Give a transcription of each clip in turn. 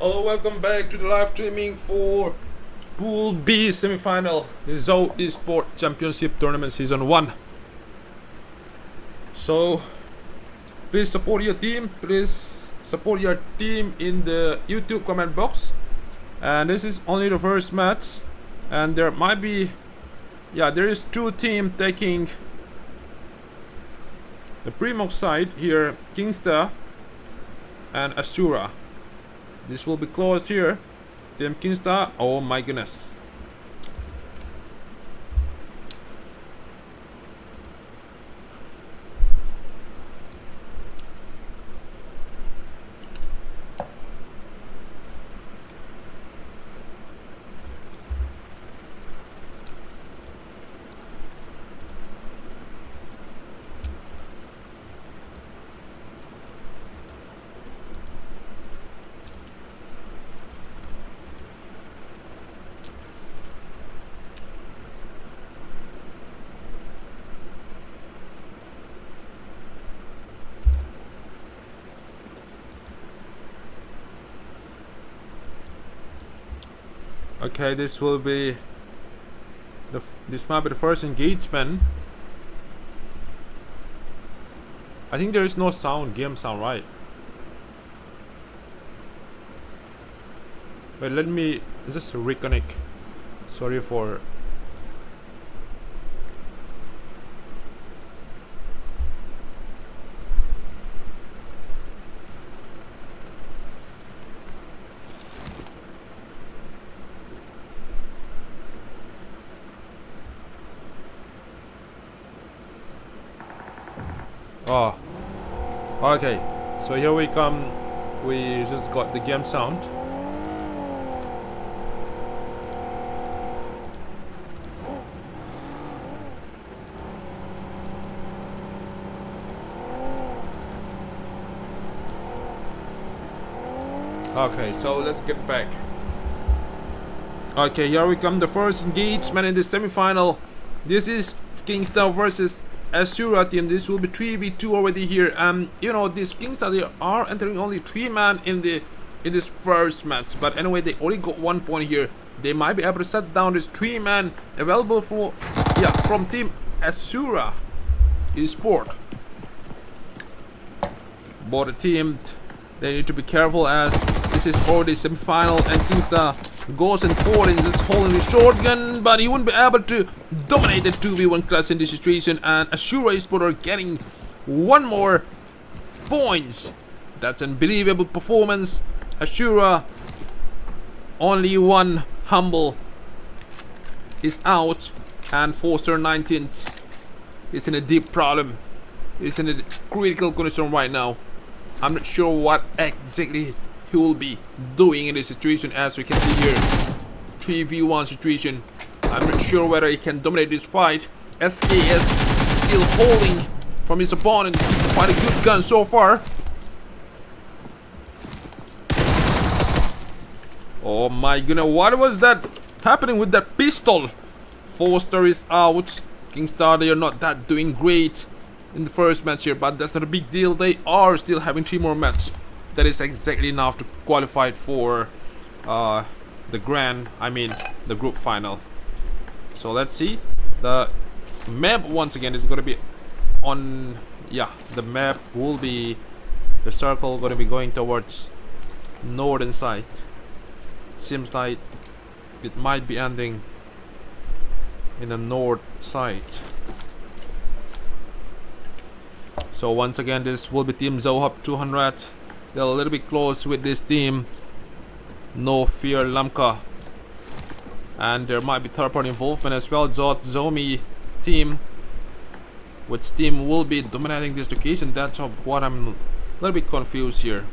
Hello, welcome back to the live streaming for Pool B semi-final, the ZO Esports Championship Tournament Season 1. So, please support your team, in the YouTube comment box. And this is only the first match, and there might be, there is two teams taking the Primox side here, Kingsta and Asura. This will be close here. Team Kingsta, oh my goodness. Okay, this will be this might be the first engagement. I think there is no sound, game sound, right? Wait, let me just reconnect. Sorry for. Oh, okay. So here we come. We just got the game sound. Okay, so let's get back. Okay, here we come. The first engagement in the semi-final. This is Kingsta versus Asura team. This will be 3v2 already here. You know, these Kingsta, they are entering only 3 man in this first match. But anyway, they only got 1 point here. They might be able to set down this 3 man available for from team Asura Esports. But the team, they need to be careful as this is already semi-final and Kingsta goes and forward and just holding the shotgun, but he wouldn't be able to dominate the 2v1 class in this situation, and Asura Esports are getting 1 more points. That's an unbelievable performance. Asura, only 1 humble is out, and Foster 19th is in a deep problem. He's in a critical condition right now. I'm not sure what exactly he will be doing in this situation. As we can see here, 3v1 situation. I'm not sure whether he can dominate this fight. SKS still holding from his opponent. Quite a good gun so far. Oh my goodness, what was that happening with that pistol? Foster is out. Kingsta, they are not that doing great in the first match here, but that's not a big deal. They are still having 3 more matches. That is exactly enough to qualify for the the group final. So let's see. The map once again is going to be on. The map will be the circle going to be going towards northern side. It seems like it might be ending in the north side. So once again, this will be Team Zohab 200. They're a little bit close with this team. No Fear Lamka. And there might be third party involvement as well. Zomi team. Which team will be dominating this location? That's what I'm a little bit confused here.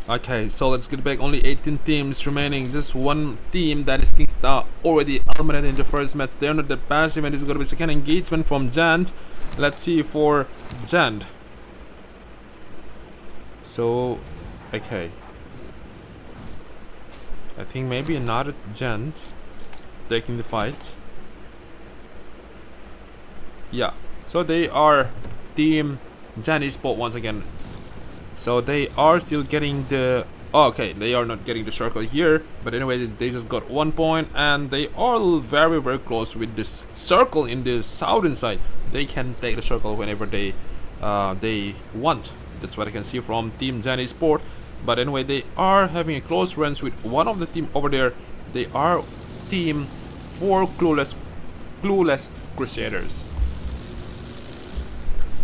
Okay, so let's get back. Only 18 teams remaining. Just one team, that is Kingstar, already eliminated in the first match. They're not that passive, and it's going to be second engagement from Jand. Let's see for Jand. So, okay. I think maybe another Jand taking the fight. Yeah. So they are team Jand Esports once again. So they are still getting the... Oh, okay, they are not getting the circle here. But anyway, they just got 1 point. And they are very, very close with this circle in the southern side. They can take the circle whenever they want. That's what I can see from Team Jand Esports. But anyway, they are having a close range with one of the team over there. They are team 4 Clueless Crusaders.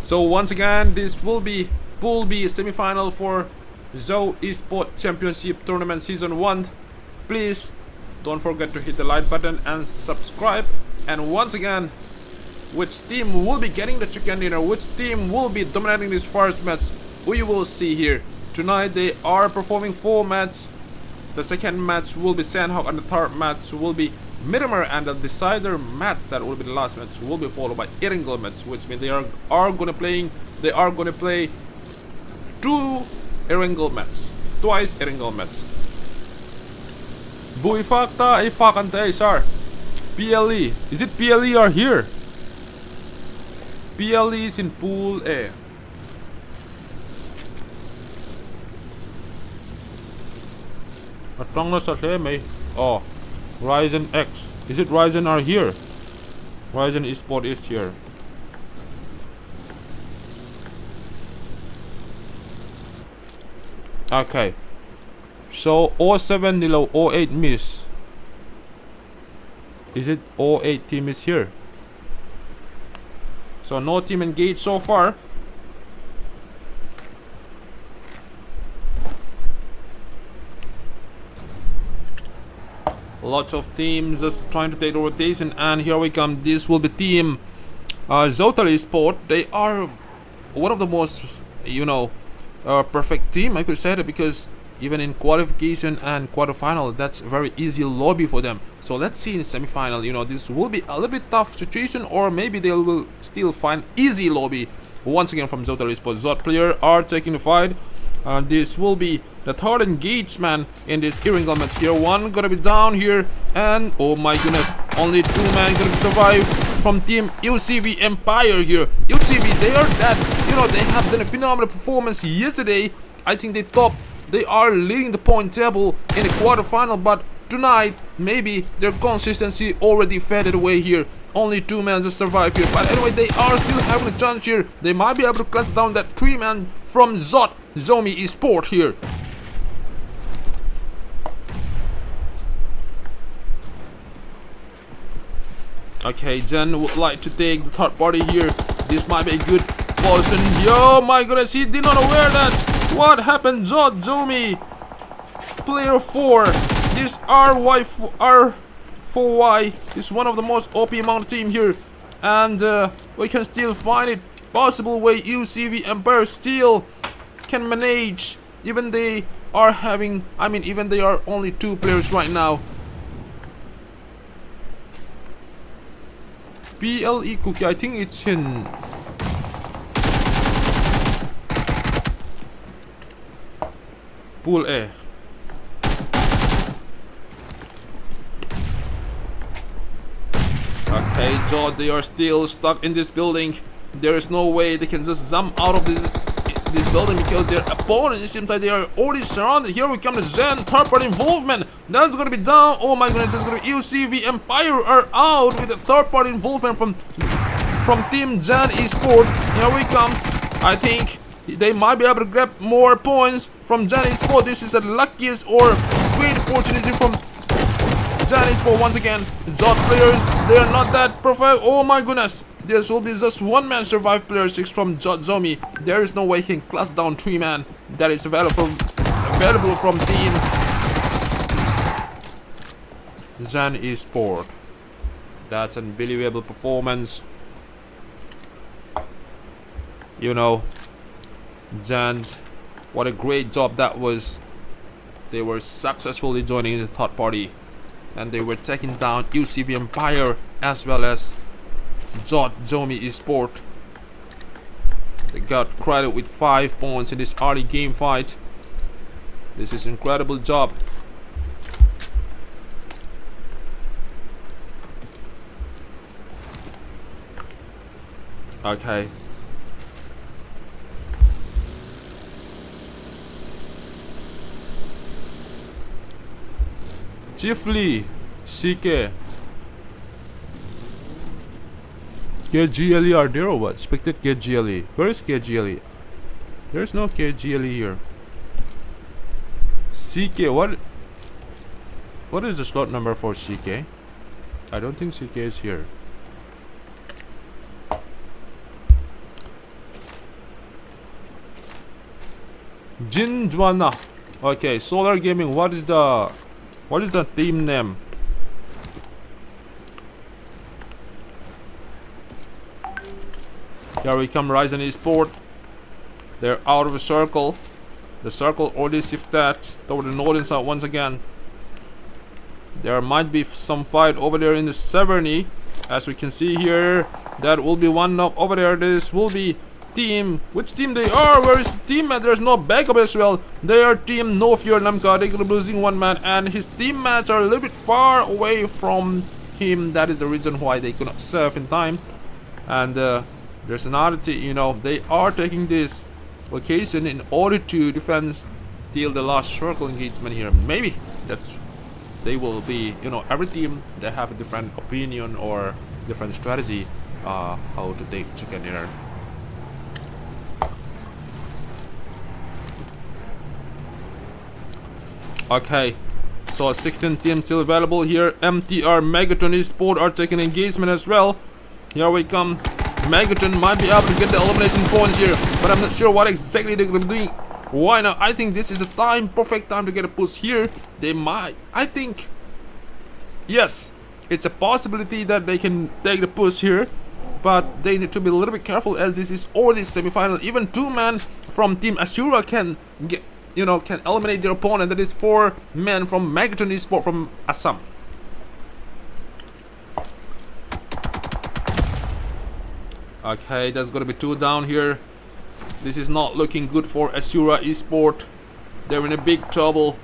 So once again, this will be Pool B semi-final for Zou Esports Championship Tournament Season 1. Please don't forget to hit the like button and subscribe. And once again, which team will be getting the chicken dinner, which team will be dominating this first match, we will see here. Tonight they are performing 4 matches. The second match will be Sanhok, and the third match will be Miramar, and the decider match, that will be the last match, will be followed by Erangel match, which means they are going to play 2 Erangel match, twice Erangel match. Bui fakta ay fakante sir. PLE, is it PLE are here? PLE is in Pool A. Oh, Ryzen X. Is it Ryzen are here? Ryzen Esports is here. Okay. So 07 Nilo 08 miss. Is it 08 team is here? So no team engaged so far. Lots of teams just trying to take the rotation, and here we come. This will be team Zou Esports. They are one of the most, perfect team, I could say that, because even in qualification and quarterfinal, that's a very easy lobby for them. So let's see in semi-final. This will be a little bit tough situation, or maybe they will still find easy lobby. Once again from Zou Esports, Zod player are taking the fight. This will be the third engagement in this Erangel match here. One gonna be down here, and oh my goodness, only 2 men gonna survive from team UCV Empire here. UCV, they are they have done a phenomenal performance yesterday. I think they are leading the point table in the quarterfinal, but tonight maybe their consistency already faded away here. Only 2 men just survive here, but anyway, they are still having a chance here. They might be able to clutch down that 3 man from Zou Esports here. Okay, Jen would like to take the third party here. This might be a good person. Yo, my goodness, he did not aware that. What happened? Zomi, player 4. This R4Y is one of the most OP amount team here, and we can still find it possible way UCV Empire still can manage. Even they are having, even they are only 2 players right now. PLE Cookie, I think it's in Pool A. Okay, Jod, they are still stuck in this building. There is no way they can just jump out of this building, because their opponent, it seems like they are already surrounded. Here we come to Zen, third party involvement. That's gonna be down. Oh my goodness, that's gonna be UCV Empire are out with the third party involvement from Team Jand Esports. Here we come. I think they might be able to grab more points from Jand Esports. This is the luckiest or great opportunity from Jand Esports once again. Zod players, they are not that perfect. Oh my goodness. This will be just 1 man survive player 6 from Zomi. There is no way he can class down 3 man that is available from team Jand Esports. That's an unbelievable performance. Jand, what a great job that was. They were successfully joining the third party, and they were taking down UCV Empire as well as Zomi Esports. They got credit with 5 points in this early game fight. This is incredible job. Okay. Chiefly, CK. KGLE are there or what? Expected KGLE. Where is KGLE? There's no KGLE here. CK, what is the slot number for CK? I don't think CK is here. Jinjwana. Okay, Solar Gaming, what is the team name? Here we come, Ryzen Esports. They're out of a circle. The circle already shifted toward the northern side once again. There might be some fight over there in the Severny. As we can see here, that will be one knock over there. This will be team. Which team they are? Where is the team? There's no backup as well. They are team No Fear Namka. They're losing one man, and his teammates are a little bit far away from him. That is the reason why they could not serve in time. And there's another team, you know, they are taking this location in order to defend till the last circle engagement here. Maybe that's they will be, you know, every team they have a different opinion or different strategy how to take chicken dinner. Okay, so 16 teams still available here. MTR Megatron Esports are taking engagement as well. Here we come. Megatron might be able to get the elimination points here, but I'm not sure what exactly they're gonna be doing. Why not? I think this is the time, perfect time to get a push here. They might, I think, yes, it's a possibility that they can take the push here, but they need to be a little bit careful as this is already semi-final. Even 2 men from Team Asura can get, you know, can eliminate their opponent. That is 4 men from Megatron Esports from Assam. Okay, there's gonna be 2 down here. This is not looking good for Asura Esports. They're in a big trouble.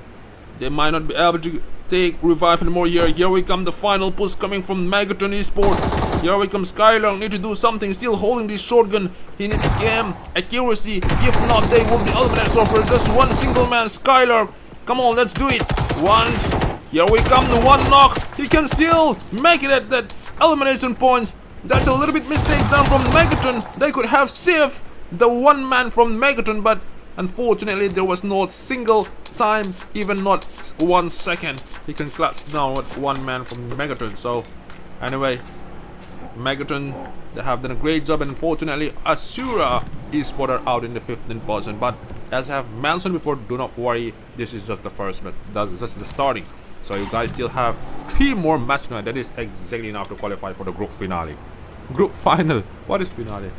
They might not be able to take revive anymore here. Here we come, the final push coming from Megatron Esports. Here we come, Skylark need to do something, still holding this shotgun. He needs to gain accuracy. If not, they will be eliminated. So for just one single man, Skylark. Come on, let's do it. Once. Here we come, the 1 knock. He can still make it at that elimination points. That's a little bit mistake done from Megatron. They could have saved the 1 man from Megatron, but unfortunately there was not single time, even not 1 second. He can clutch down with 1 man from Megatron. So anyway, Megatron, they have done a great job, and unfortunately Asura Esports are out in the 15th position. But as I have mentioned before, do not worry, this is just the first match. That's just the starting. So you guys still have 3 more matches now. That is exactly enough to qualify for the group finale. Group final. What is finale?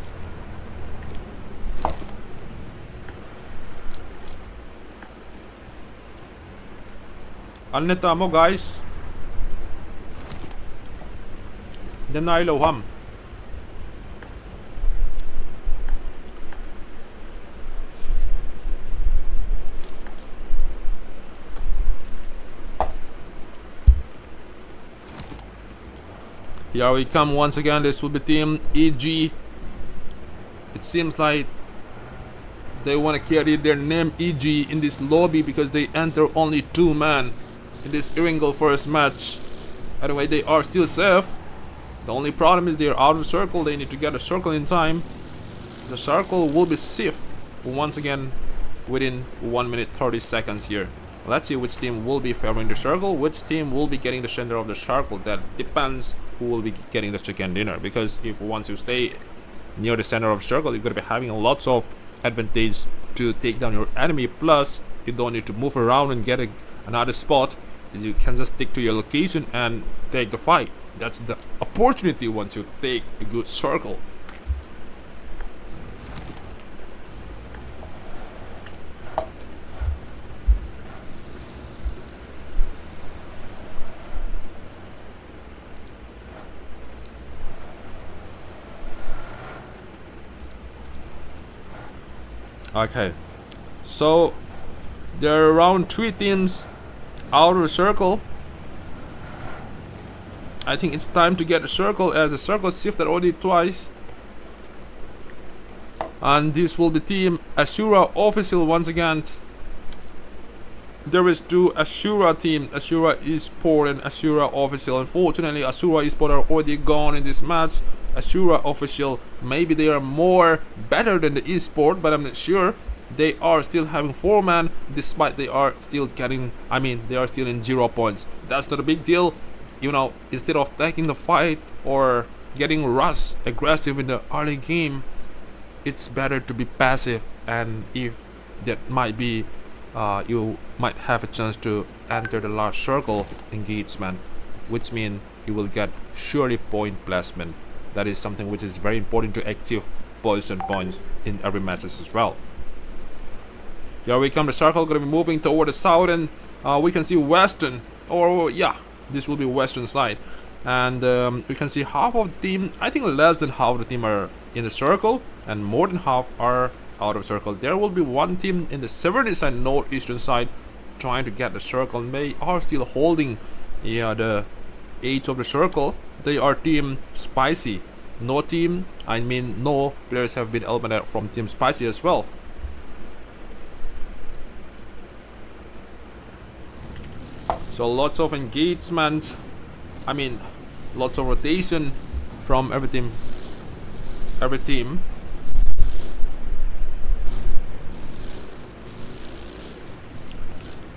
Alneta mo guys. Denial ham. Here we come once again. This will be Team EG. It seems like they want to carry their name EG in this lobby because they enter only 2 men in this Erangel first match. Anyway, they are still safe. The only problem is they are out of the circle. They need to get a circle in time. The circle will be safe once again within 1 minute 30 seconds here. Let's see which team will be favoring the circle, which team will be getting the center of the circle. That depends who will be getting the chicken dinner, because if once you stay near the center of the circle, you're going to be having lots of advantage to take down your enemy. Plus you don't need to move around and get another spot. You can just stick to your location and take the fight. That's the opportunity once you take a good circle. Okay, so there are around 3 teams out of the circle. I think it's time to get a circle, as a circle shifted already twice. And this will be team Asura official once again. There is 2 Asura team, Asura Esports and Asura official. Unfortunately, Asura Esports are already gone in this match. Asura official, maybe they are more better than the Esports, but I'm not sure. They are still having 4 man, despite they are still getting, they are still in 0 points. That's not a big deal. You know, instead of taking the fight or getting rushed aggressive in the early game, it's better to be passive. And if that might be, you might have a chance to enter the large circle engagement, which means you will get surely point placement. That is something which is very important to achieve position points in every matches as well. Here we come, the circle gonna be moving toward the south, and we can see western, or yeah, this will be western side. And we can see half of the team, I think less than half of the team are in the circle, and more than half are out of circle. There will be 1 team in the 70 side, northeastern side, trying to get the circle. They are still holding the edge of the circle. They are team Spicy. No players have been eliminated from team Spicy as well. So lots of engagement, lots of rotation from every team.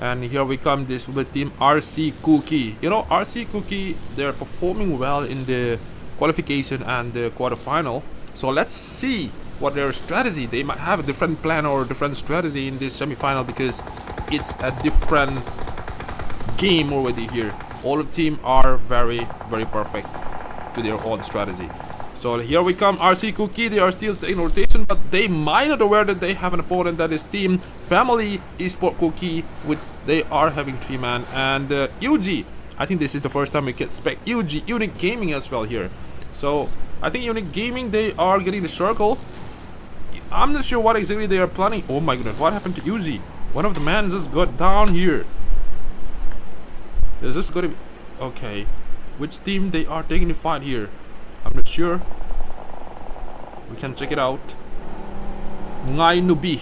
And here we come, this with team RC Cookie. You know, RC Cookie, they're performing well in the qualification and the quarterfinal. So let's see what their strategy. They might have a different plan or a different strategy in this semi-final, because it's a different game already here. All of the team are very, very perfect to their own strategy. So here we come, RC Cookie. They are still taking rotation, but they might not aware that they have an opponent that is team Family Esport Cookie, which they are having 3 man. And UG, I think this is the first time we can expect UG, Unique Gaming as well here. So I think Unique Gaming, they are getting the circle. I'm not sure what exactly they are planning. Oh my goodness, what happened to UG? One of the men just got down here. There's just gonna be, okay, which team they are taking the fight here? I'm not sure. We can check it out. Ngai Nubi.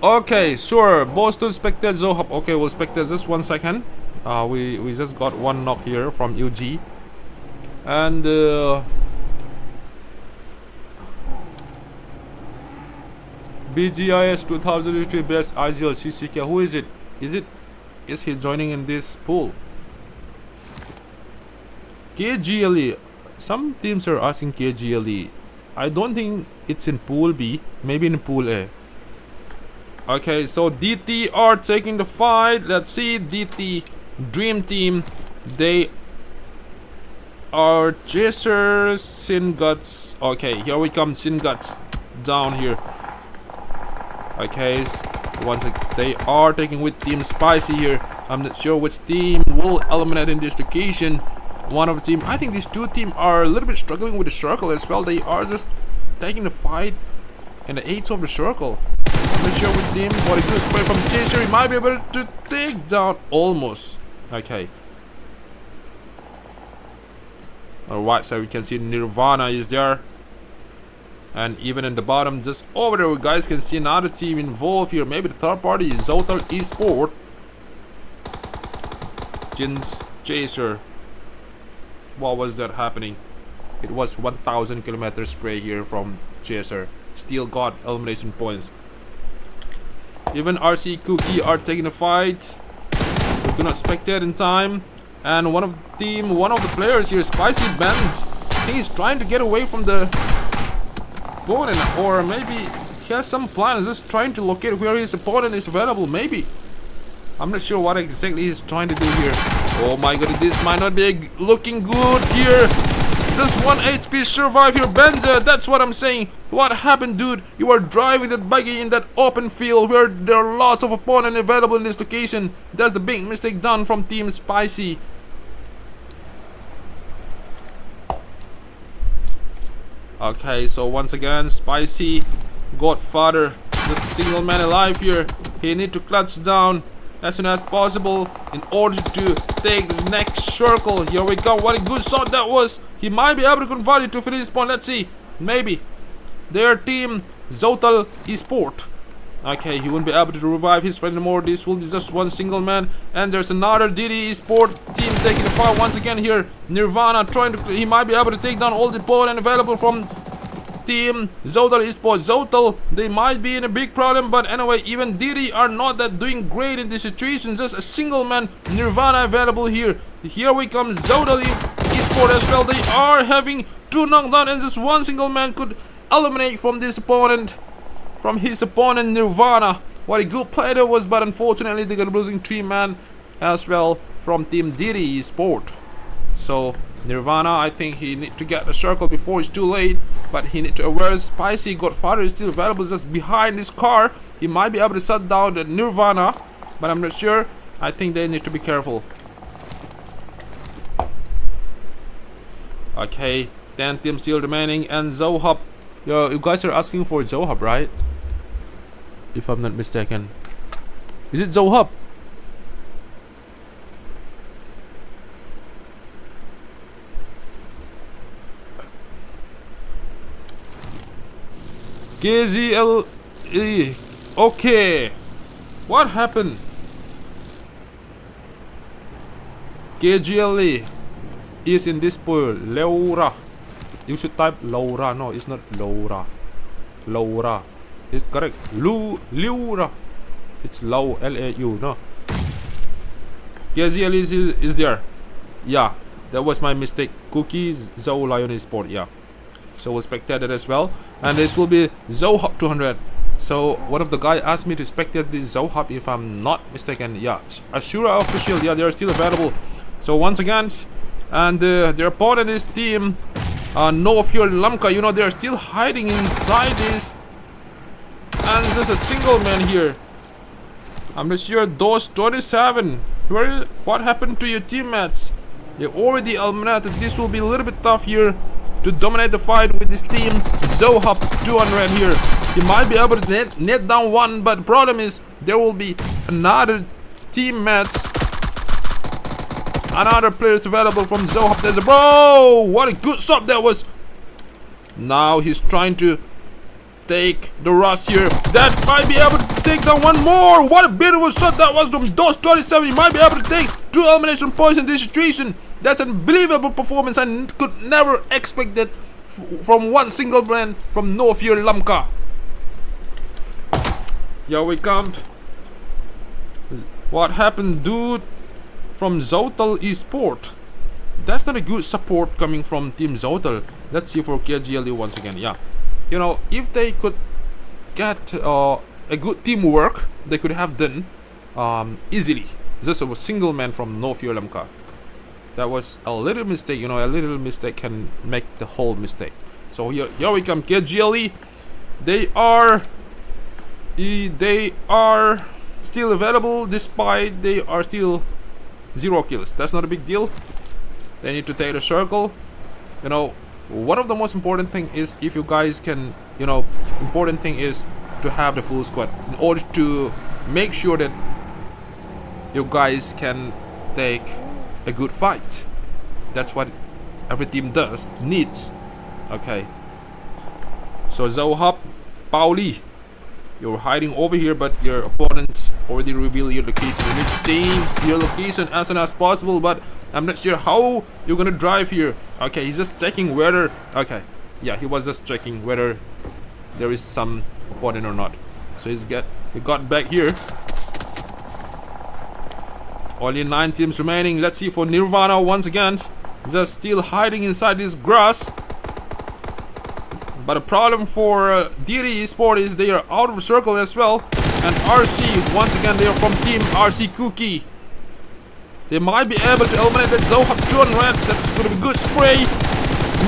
Okay, sure. Boston spectate Zohop. Okay, we'll spectate just 1 second. We just got 1 knock here from UG. And BGIS 2023 best IGL CCK. Who is it? Is he joining in this pool? KGLE. Some teams are asking KGLE. I don't think it's in pool B. Maybe in pool A. Okay, so DT are taking the fight. Let's see, DT Dream Team. They are Chaser, Sin Guts. Okay, here we come, Sin Guts down here. Okay, once they are taking with Team Spicy here. I'm not sure which team will eliminate in this location. One of the team, I think these 2 teams are a little bit struggling with the circle as well. They are just taking the fight in the edge of the circle. I'm not sure which team, but a good spray from Chaser. He might be able to take down almost. Okay. Alright, so we can see Nirvana is there. And even in the bottom, just over there, you guys can see another team involved here. Maybe the third party is Zotal Esport. Jin's Chaser. What was that happening? It was 1000 kilometer spray here from Chaser. Still got elimination points. Even RC Cookie are taking the fight. We do not spectate in time. And one of the players here, Spicy Bend, he's trying to get away from the opponent, or maybe he has some plan, just trying to locate where his opponent is available. Maybe, I'm not sure what exactly he's trying to do here. Oh my god, this might not be looking good here. Just 1 HP survive here, Benza. That's what I'm saying. What happened, dude? You are driving that buggy in that open field where there are lots of opponents available in this location. That's the big mistake done from Team Spicy. Okay, so once again, Spicy Godfather, the single man alive here. He need to clutch down as soon as possible in order to take the next circle. Here we go. What a good shot that was. He might be able to convert it to finish this point. Let's see. Maybe. Their team, Zotal Esports. Okay, he won't be able to revive his friend anymore. This will be just one single man. And there's another DD Esports team taking the fight once again here. Nirvana trying to... He might be able to take down all the opponent available from team Zotal Esports. Zotal, they might be in a big problem. But anyway, even DD are not that doing great in this situation. Just a single man Nirvana available here. Here we come Zotal Esports as well. They are having 2 knockdowns. And just one single man could eliminate from this opponent. From his opponent Nirvana. What a good play that was, but unfortunately they got losing 3 man as well from team DD Esports. So Nirvana, I think he need to get the circle before it's too late, but he need to aware Spicy Godfather is still available just behind this car. He might be able to shut down the Nirvana, but I'm not sure. I think they need to be careful. Okay, 10 teams still remaining, and Zohub. Yo, you guys are asking for Zohub, right? If I'm not mistaken. Is it Zohub? KZLE. Okay. What happened? KGLE is in this pool. Laura. You should type Laura. No, it's not Laura. Laura. It's correct. Laura. It's Lau. L-A-U. No. KZL is there. Yeah. That was my mistake. Cookies. Zo Lion Esports. Yeah. So we'll spectate it as well. And this will be Zohub 200. So one of the guy asked me to spectate this Zohub if I'm not mistaken. Yeah. Ashura official. Yeah, they are still available. So once again. And their opponent is team No Fear Lamka. You know, they are still hiding inside this. And there's a single man here. I'm not sure. Those 27. What happened to your teammates? They already eliminated. This will be a little bit tough here to dominate the fight with this team. Zohub 200 here. He might be able to net down one, but the problem is there will be another teammates. Another players available from Zohub. There's a bro. What a good shot that was. Now he's trying to take the rush here. That might be able to take down one more. What a beautiful shot that was from those 27. He might be able to take 2 elimination points in this situation. That's an unbelievable performance. I could never expect that from one single man from No Fear Lamka. Here we come. What happened, dude? From Zotal Esports. That's not a good support coming from Team Zotal. Let's see for KGLE once again. Yeah. You know, if they could get a good teamwork, they could have done easily. Just a single man from No Fear Lamka. That was a little mistake. You know, a little mistake can make the whole mistake. So here we come. KGLE. They are still available despite they are still 0 kills. That's not a big deal. They need to take the circle. You know, one of the most important thing is if you guys can, you know, important thing is to have the full squad in order to make sure that you guys can take a good fight. That's what every team needs. Okay. So Zohub, Pauli, you're hiding over here, but your opponents already revealed your location. You need to change your location as soon as possible, but I'm not sure how you're gonna drive here. Okay, he's just checking whether. Okay, yeah, he was just checking whether there is some opponent or not. So he got back here. Only 9 teams remaining. Let's see for Nirvana once again. Just still hiding inside this grass. But the problem for DD Esports is they are out of the circle as well. And RC, once again, they are from team RC Cookie. They might be able to eliminate that Zohub 200. That's going to be good spray.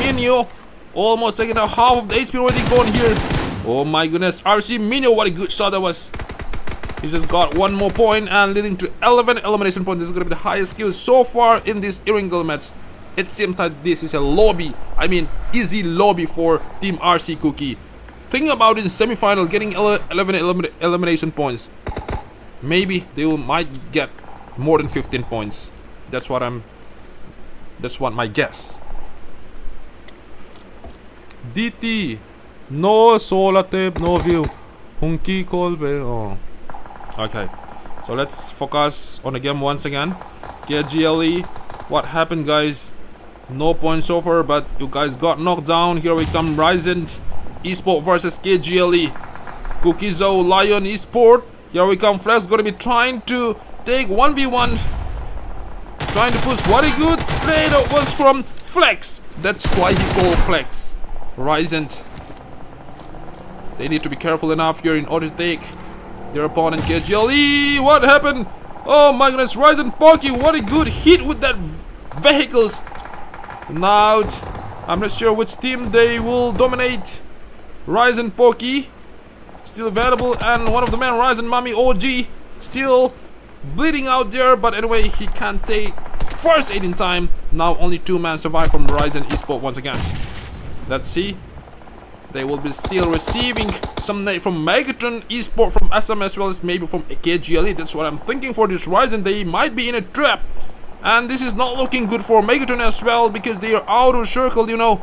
Minio almost taking out half of the HP already gone here. Oh my goodness. RC Minio, what a good shot that was. He just got 1 more point and leading to 11 elimination points. This is going to be the highest skill so far in this Erangel match. It seems like this is a lobby. I mean, easy lobby for Team RC Cookie. Think about in semi-final getting 11 elimination points. Maybe they might get more than 15 points. That's what my guess. DT. No solar tape, no view. Hunky Kolbe. Oh. Okay. So let's focus on the game once again. KGLE. What happened, guys? No points so far, but you guys got knocked down. Here we come, Ryzen Esports versus KGLE. Cookiezo Lion Esports. Here we come. Flex gonna be trying to take 1v1. Trying to push. What a good play that was from Flex. That's why he called Flex. Ryzen. They need to be careful enough here in order to take their opponent KGLE. What happened? Oh my goodness, Ryzen Pocky. What a good hit with that vehicles. Now, I'm not sure which team they will dominate. Ryzen Pocky still available, and one of the men, Ryzen Mami OG, still bleeding out there. But anyway, he can't take first aid in time. Now only 2 men survive from Ryzen Esports once again. Let's see. They will be still receiving some nade from Megatron Esports, from SM, as well as maybe from KGLE. That's what I'm thinking for this Ryzen. They might be in a trap. And this is not looking good for Megatron as well, because they are out of circle, you know.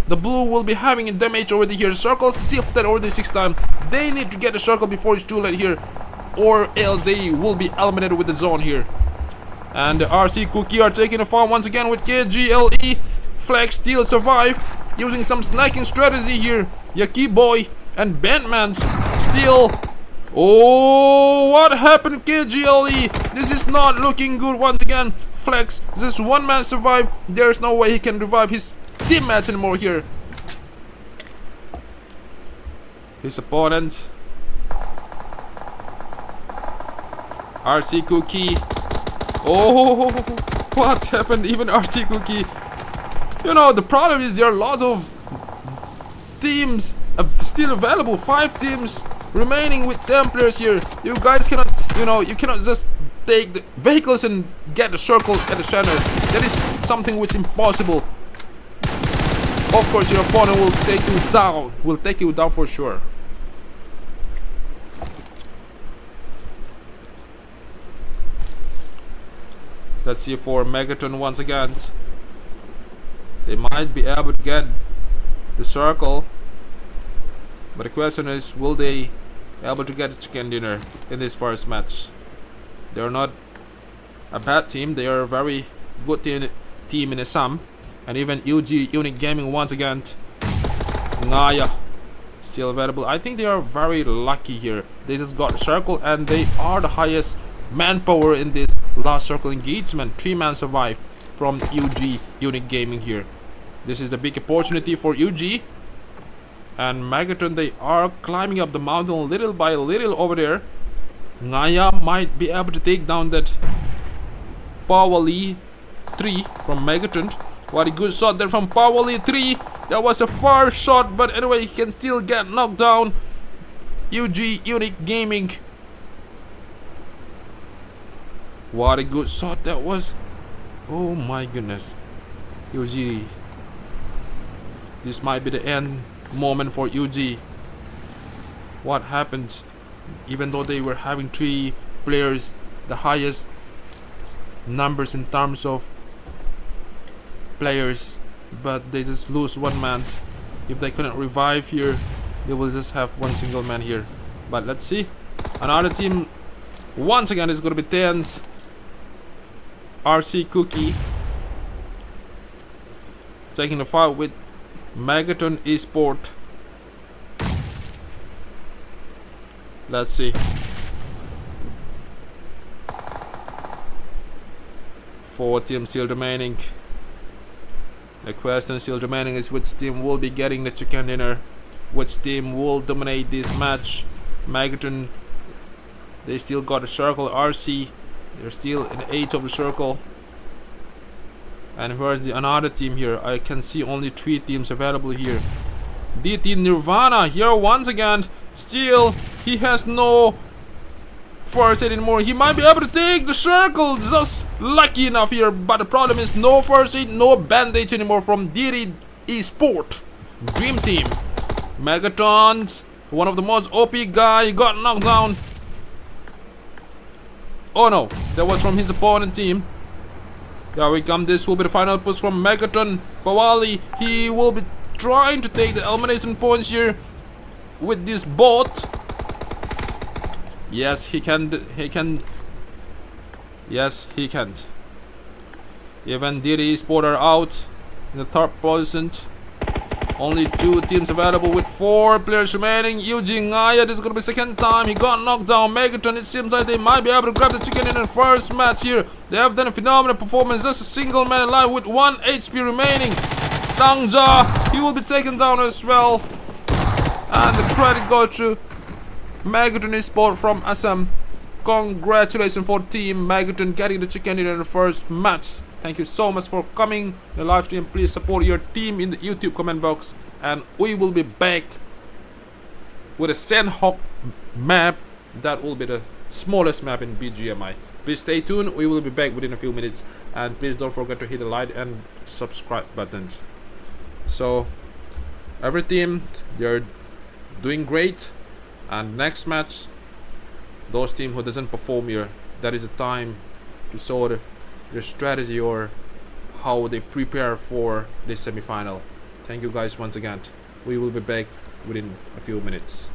The blue will be having a damage already here. Circle shifted already 6 times. They need to get the circle before it's too late here, or else they will be eliminated with the zone here. And the RC Cookie are taking a farm once again with KGLE. Flex still survive, using some snacking strategy here. Yaki Boy and Bandmans still. Oh, what happened, KGLE? This is not looking good once again. Flex, this one man survived. There's no way he can revive his teammates anymore here. His opponent, RC Cookie. Oh, what happened? Even RC Cookie. You know, the problem is there are lots of teams still available. 5 teams remaining with 10 players here. You guys cannot, you know, you cannot just take the vehicles and get the circle at the center. That is something which is impossible. Of course, your opponent will take you down. Will take you down for sure. Let's see for Megatron once again. They might be able to get the circle, but the question is, will they be able to get a chicken dinner in this first match? They're not a bad team. They are a very good team in a sum. And even UG Unique Gaming once again. Ngaya still available. I think they are very lucky here. They just got a circle, and they are the highest manpower in this last circle engagement. 3 men survive from UG Unique Gaming here. This is the big opportunity for UG. And Megatron, they are climbing up the mountain little by little over there. Ngaya might be able to take down that Pawali 3 from Megatron. What a good shot there from Pawali 3. That was a far shot, but anyway, he can still get knocked down. UG Unique Gaming. What a good shot that was. Oh my goodness. UG. This might be the end moment for UG. What happened? Even though they were having 3 players, the highest numbers in terms of players, but they just lose 1 man. If they couldn't revive here, they will just have 1 single man here. But let's see. Another team once again is going to be 10th. RC Cookie taking the fight with Megatron Esports. Let's see. 4 teams still remaining. The question still remaining is which team will be getting the chicken dinner. Which team will dominate this match. Megatron, they still got a circle. RC, they're still in the 8th of the circle. And where's the another team here? I can see only 3 teams available here. DT Nirvana here once again. Still, he has no first aid anymore. He might be able to take the circle. Just lucky enough here. But the problem is no first aid, no bandage anymore from DD Esports. Dream Team. Megatons, one of the most OP guy, got knocked down. Oh no, that was from his opponent team. There we come. This will be the final push from Megaton. Pawali, he will be trying to take the elimination points here with this bot. Yes, he can. Yes, he can. Even DD Esports are out in the third position. Only 2 teams available with 4 players remaining. Yuji Ngaya, this is going to be second time. He got knocked down. Megaton, it seems like they might be able to grab the chicken in the first match here. They have done a phenomenal performance. Just a single man alive with 1 HP remaining. Tangja, he will be taken down as well. And the credit goes to Megaton Esports from Assam. Congratulations for Team Megaton getting the chicken in the first match. Thank you so much for coming the live stream. Please support your team in the YouTube comment box. And we will be back with a Sanhok map. That will be the smallest map in BGMI. Please stay tuned. We will be back within a few minutes. And please don't forget to hit the like and subscribe buttons. So every team, they're doing great. And next match, those team who doesn't perform here, that is the time to show their strategy or how they prepare for this semi-final. Thank you guys once again. We will be back within a few minutes.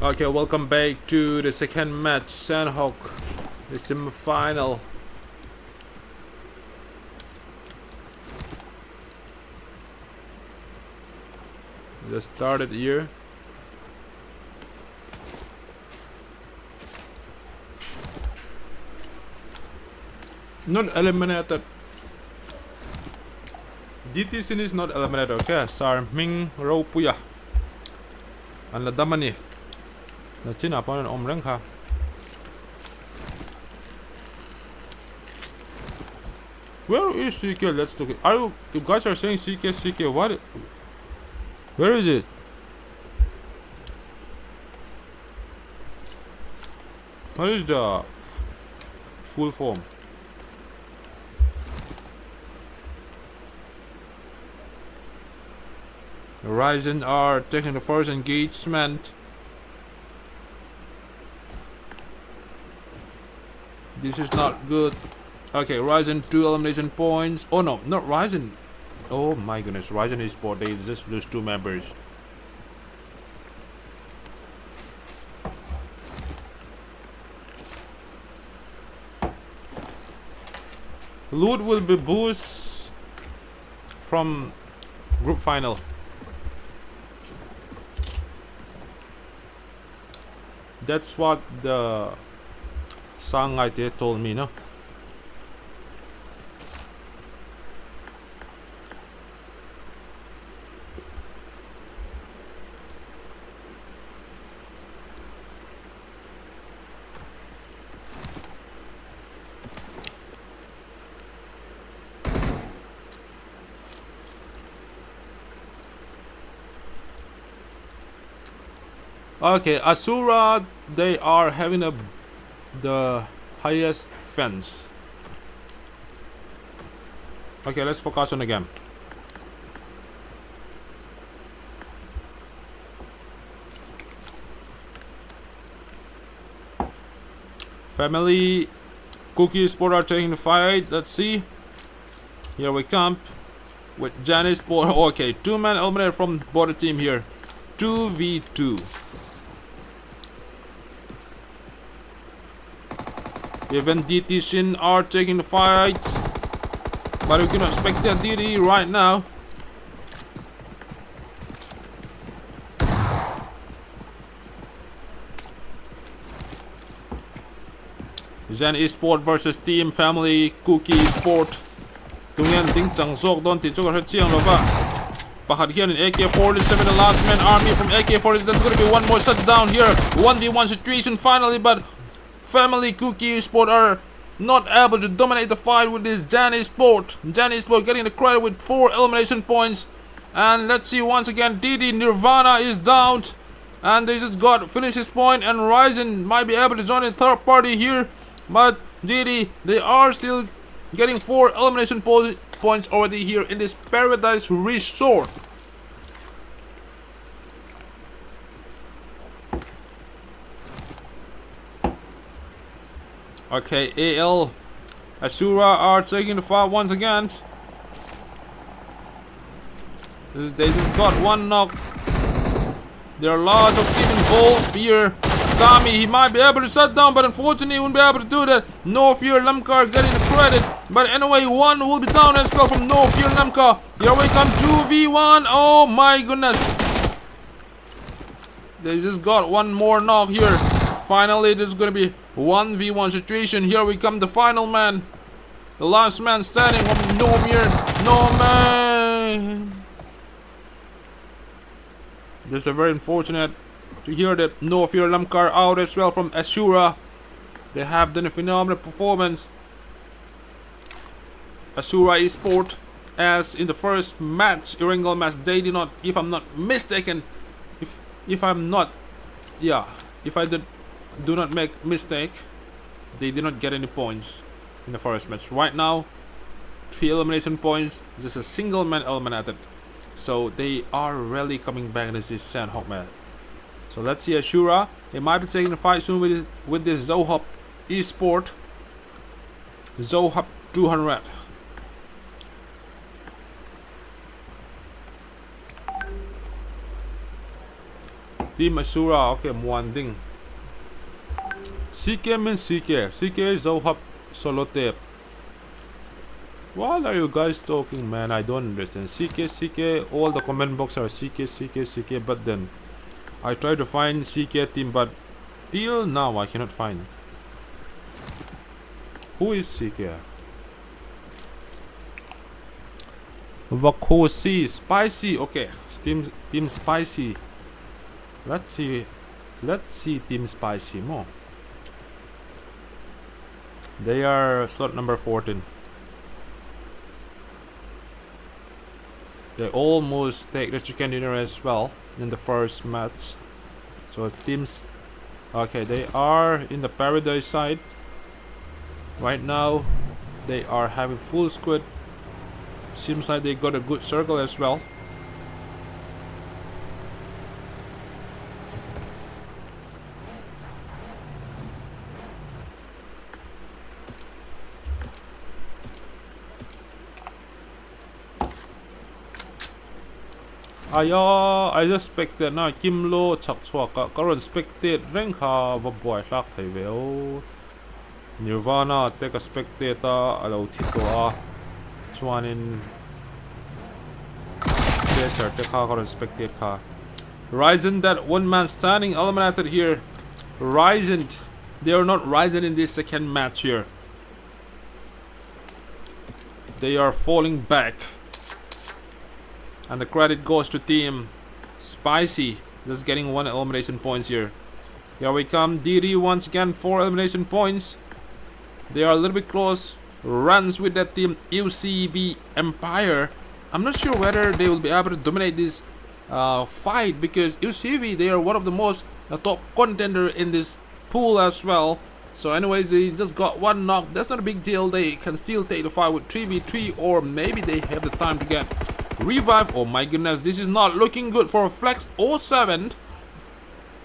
Okay, welcome back to the second match. Sanhok, the semi-final. Just started here. Not eliminated. DTC is not eliminated. Okay, Sarming Ropuya. Ang ladaman ni. Nachina pa ng omrang ka. Where is CK? Let's look. You guys are saying CK? What? Where is it? What is the full form? The Ryzen are taking the first engagement. This is not good. Okay, Ryzen 2 elimination points. Oh no, not Ryzen. Oh my goodness, Ryzen Esports, they just lose 2 members. Loot will be boost from group final. That's what the songwriter told me, no? Okay, Asura, they are having the highest fence. Okay, let's focus on the game. Family Cookie Sport are taking the fight. Let's see. Here we come with Janice Sport. Okay, 2-man eliminated from border team here. 2v2. Even DT Shin are taking the fight, but we cannot spectate DT right now. Zen Esports versus Team Family Cookie Sport. Tungen Ding Chang Sok Don Ti Chok Chiang Lova. Pahat here in AK-47, the last man army from AK-47. There's gonna be one more shutdown here. 1v1 situation finally, but Family Cookie Sport are not able to dominate the fight with this Jani Sport. Jani Sport getting the credit with 4 elimination points. And let's see once again, DD Nirvana is down. And they just got finished his point, and Ryzen might be able to join the third party here. But DD, they are still getting 4 elimination points already here in this Paradise Resort. Okay, AL Asura are taking the fight once again. They just got one knock. There are lots of team involved here. Kami, he might be able to shut down, but unfortunately he won't be able to do that. No Fear Lemkar getting the credit. But anyway, one will be down as well from No Fear Lemkar. Here we come, 2v1. Oh my goodness. They just got one more knock here. Finally, this is going to be 1v1 situation. Here we come, the final man. The last man standing from No Fear. No man. This is very unfortunate to hear that No Fear Lamkar out as well from Asura. They have done a phenomenal performance. Asura Esports, as in the first match, Erangel match, they did not, if I'm not mistaken, if I'm not, yeah, if I do not make mistake, they did not get any points in the first match. Right now, 3 elimination points, just a single man eliminated. So they are really coming back against this Sanhok man. So let's see Ashura. They might be taking the fight soon with this Zohop Esport. Zohop 200. Team Asura, okay, Muanding. CK means CK. CK Zohab Solotape. What are you guys talking, man? I don't understand. CK, all the comment box are CK, but then I try to find CK team, but till now I cannot find. Who is CK? Vakosi, Spicy, okay. Team Spicy. Let's see Team Spicy more. They are slot number 14. They almost take the chicken dinner as well in the first match. So teams, okay, they are in the paradise side. Right now, they are having full squad. Seems like they got a good circle as well. I just spectate na Kim Lo chak chua ka karon spectate rank ha va boy hlak thei veo Nirvana take a spectator alo thito a chuanin Chaser te kha karon spectate kha Ryzen, that one man standing eliminated here. Ryzen, they are not Ryzen in this second match here. They are falling back. And the credit goes to Team Spicy, just getting 1 elimination points here. Here we come, DD once again, 4 elimination points. They are a little bit close. Runs with that team UCV Empire. I'm not sure whether they will be able to dominate this fight, because UCV, they are one of the most top contender in this pool as well. So anyways, they just got 1 knock. That's not a big deal. They can still take the fight with 3v3, or maybe they have the time to get revive. Oh my goodness, this is not looking good for Flex 07,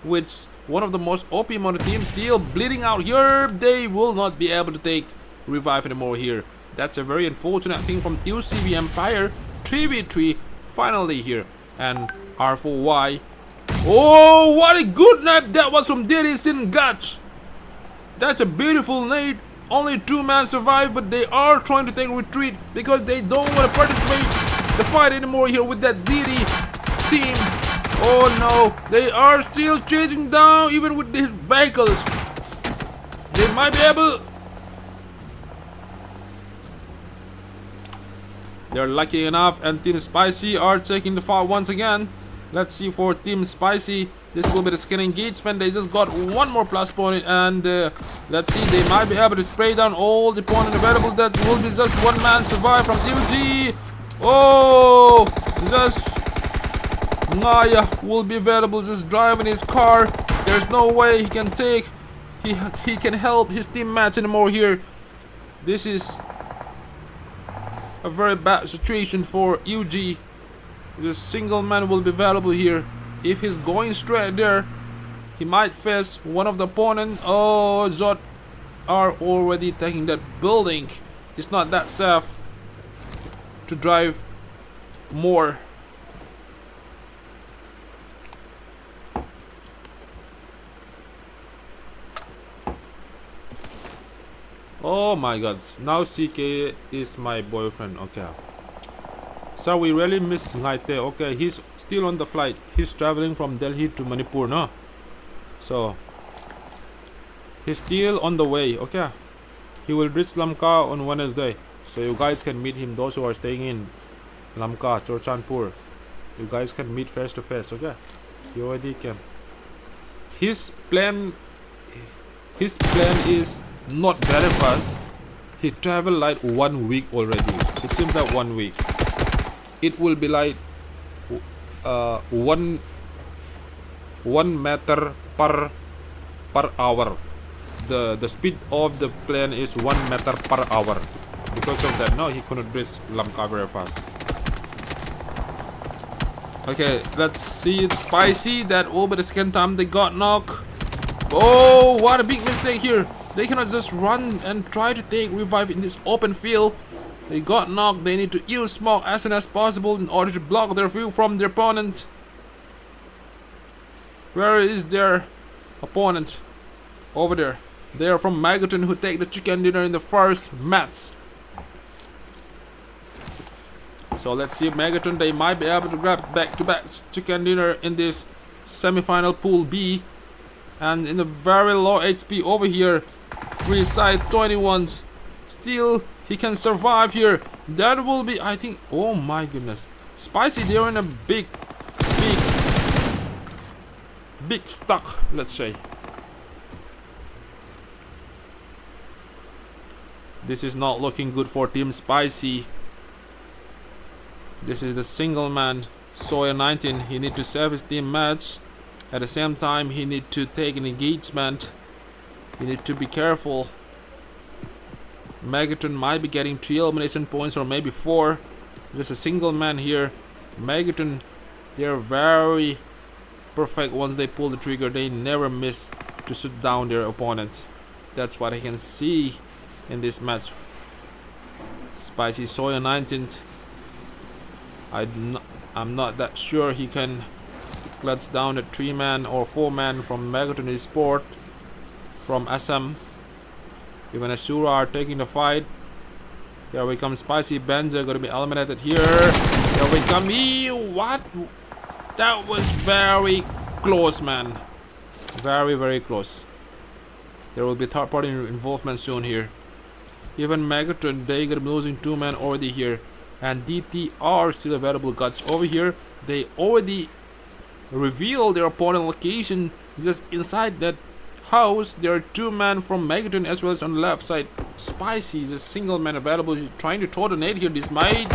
which one of the most OP amount of teams still bleeding out here. They will not be able to take revive anymore here. That's a very unfortunate thing from UCV Empire. 3v3 finally here, and R4Y. Oh, what a good nade that was from Diddy Singach. That's a beautiful nade. Only 2 men survive, but they are trying to take retreat because they don't want to participate the fight anymore here with that DD team. Oh no, they are still chasing down even with these vehicles. They might be able. They're lucky enough, and Team Spicy are taking the fight once again. Let's see for Team Spicy. This will be the second engagement. They just got 1 more plus point, and let's see, they might be able to spray down all the opponent available. That will be just 1 man survive from UG. Oh, just Naya will be available, just driving his car. There's no way he can take, he can help his team match anymore here. This is a very bad situation for UG. This single man will be available here. If he's going straight there, he might face one of the opponent. Oh, Zod are already taking that building. It's not that safe to drive more. Oh my god, now CK is my boyfriend. Okay, so we really miss Ngaite. Okay, he's still on the flight. He's traveling from Delhi to Manipur, no? So he's still on the way. Okay, he will reach Lamka on Wednesday, so you guys can meet him. Those who are staying in Lamka, Chorchanpur, you guys can meet face to face. Okay, you already can. His plan is not very fast. He traveled like 1 week already. It seems like 1 week. It will be like 1 meter per hour. The speed of the plane is 1 meter per hour. Because of that, no, he couldn't reach Lamka very fast. Okay, let's see it. Spicy. That will be the second time they got knocked. Oh, what a big mistake here. They cannot just run and try to take revive in this open field. They got knocked. They need to use smoke as soon as possible in order to block their view from their opponent. Where is their opponent? Over there. They are from Megaton, who take the chicken dinner in the first match. So let's see, Megaton, they might be able to grab back-to-back chicken dinner in this semi-final pool B. And in the very low HP over here, free side 21s. Still, he can survive here. That will be, I think, oh my goodness. Spicy, they're in a big stuck, let's say. This is not looking good for Team Spicy. This is the single man, Sawyer 19. He need to save his team match. At the same time, he need to take an engagement. He need to be careful. Megaton might be getting 3 elimination points or maybe 4. Just a single man here. Megaton, they're very perfect once they pull the trigger. They never miss to shoot down their opponents. That's what I can see in this match. Spicy Sawyer 19th. I'm not that sure he can clutch down a 3-man or 4-man from Megaton Esports, from SM. Even Asura are taking the fight. Here we come, Spicy Benza gonna be eliminated here. Here we come. What? That was very close, man. Very close. There will be third-party involvement soon here. Even Megaton, they gonna be losing 2 men already here. And DT are still available, guys. Over here, they already revealed their opponent location just inside that house. There are 2 men from Megaton as well as on the left side. Spicy is a single man available. He's trying to throw the nade here. This might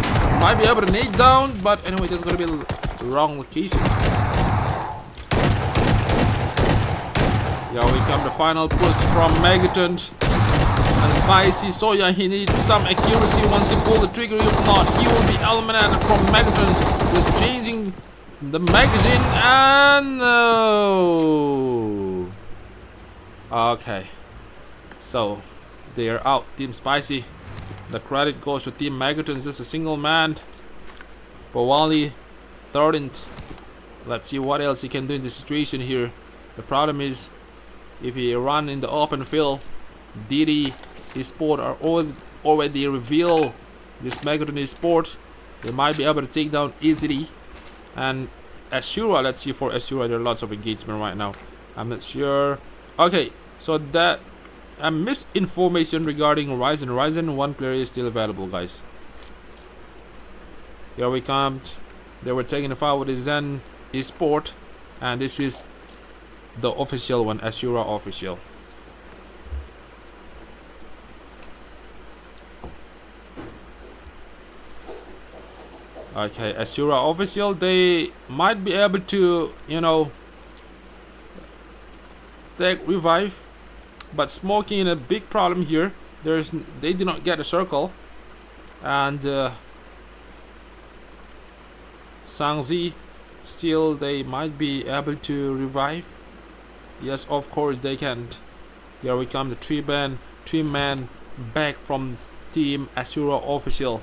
be able to nade down, but anyway, that's gonna be the wrong location. Here we come, the final push from Megaton. And Spicy Soya, he needs some accuracy once he pull the trigger. If not, he will be eliminated from Megaton. Just changing the magazine, and no. Okay, so they are out. Team Spicy. The credit goes to Team Megaton. Just a single man. Bawali 13th. Let's see what else he can do in this situation here. The problem is, if he run in the open field, DD Esports are already revealed this Megaton Esports. They might be able to take down easily. And Asura, let's see for Asura, there are lots of engagement right now. I'm not sure. Okay, so that a misinformation regarding Ryzen. Ryzen 1 player is still available, guys. Here we come. They were taking the fight with the Zen Esports, and this is the official one, Asura official. Okay, Asura official, they might be able to, you know, take revive, but Smoking in a big problem here. They did not get a circle, and Sangzi still they might be able to revive. Yes, of course they can. Here we come, the 3-man back from Team Asura official.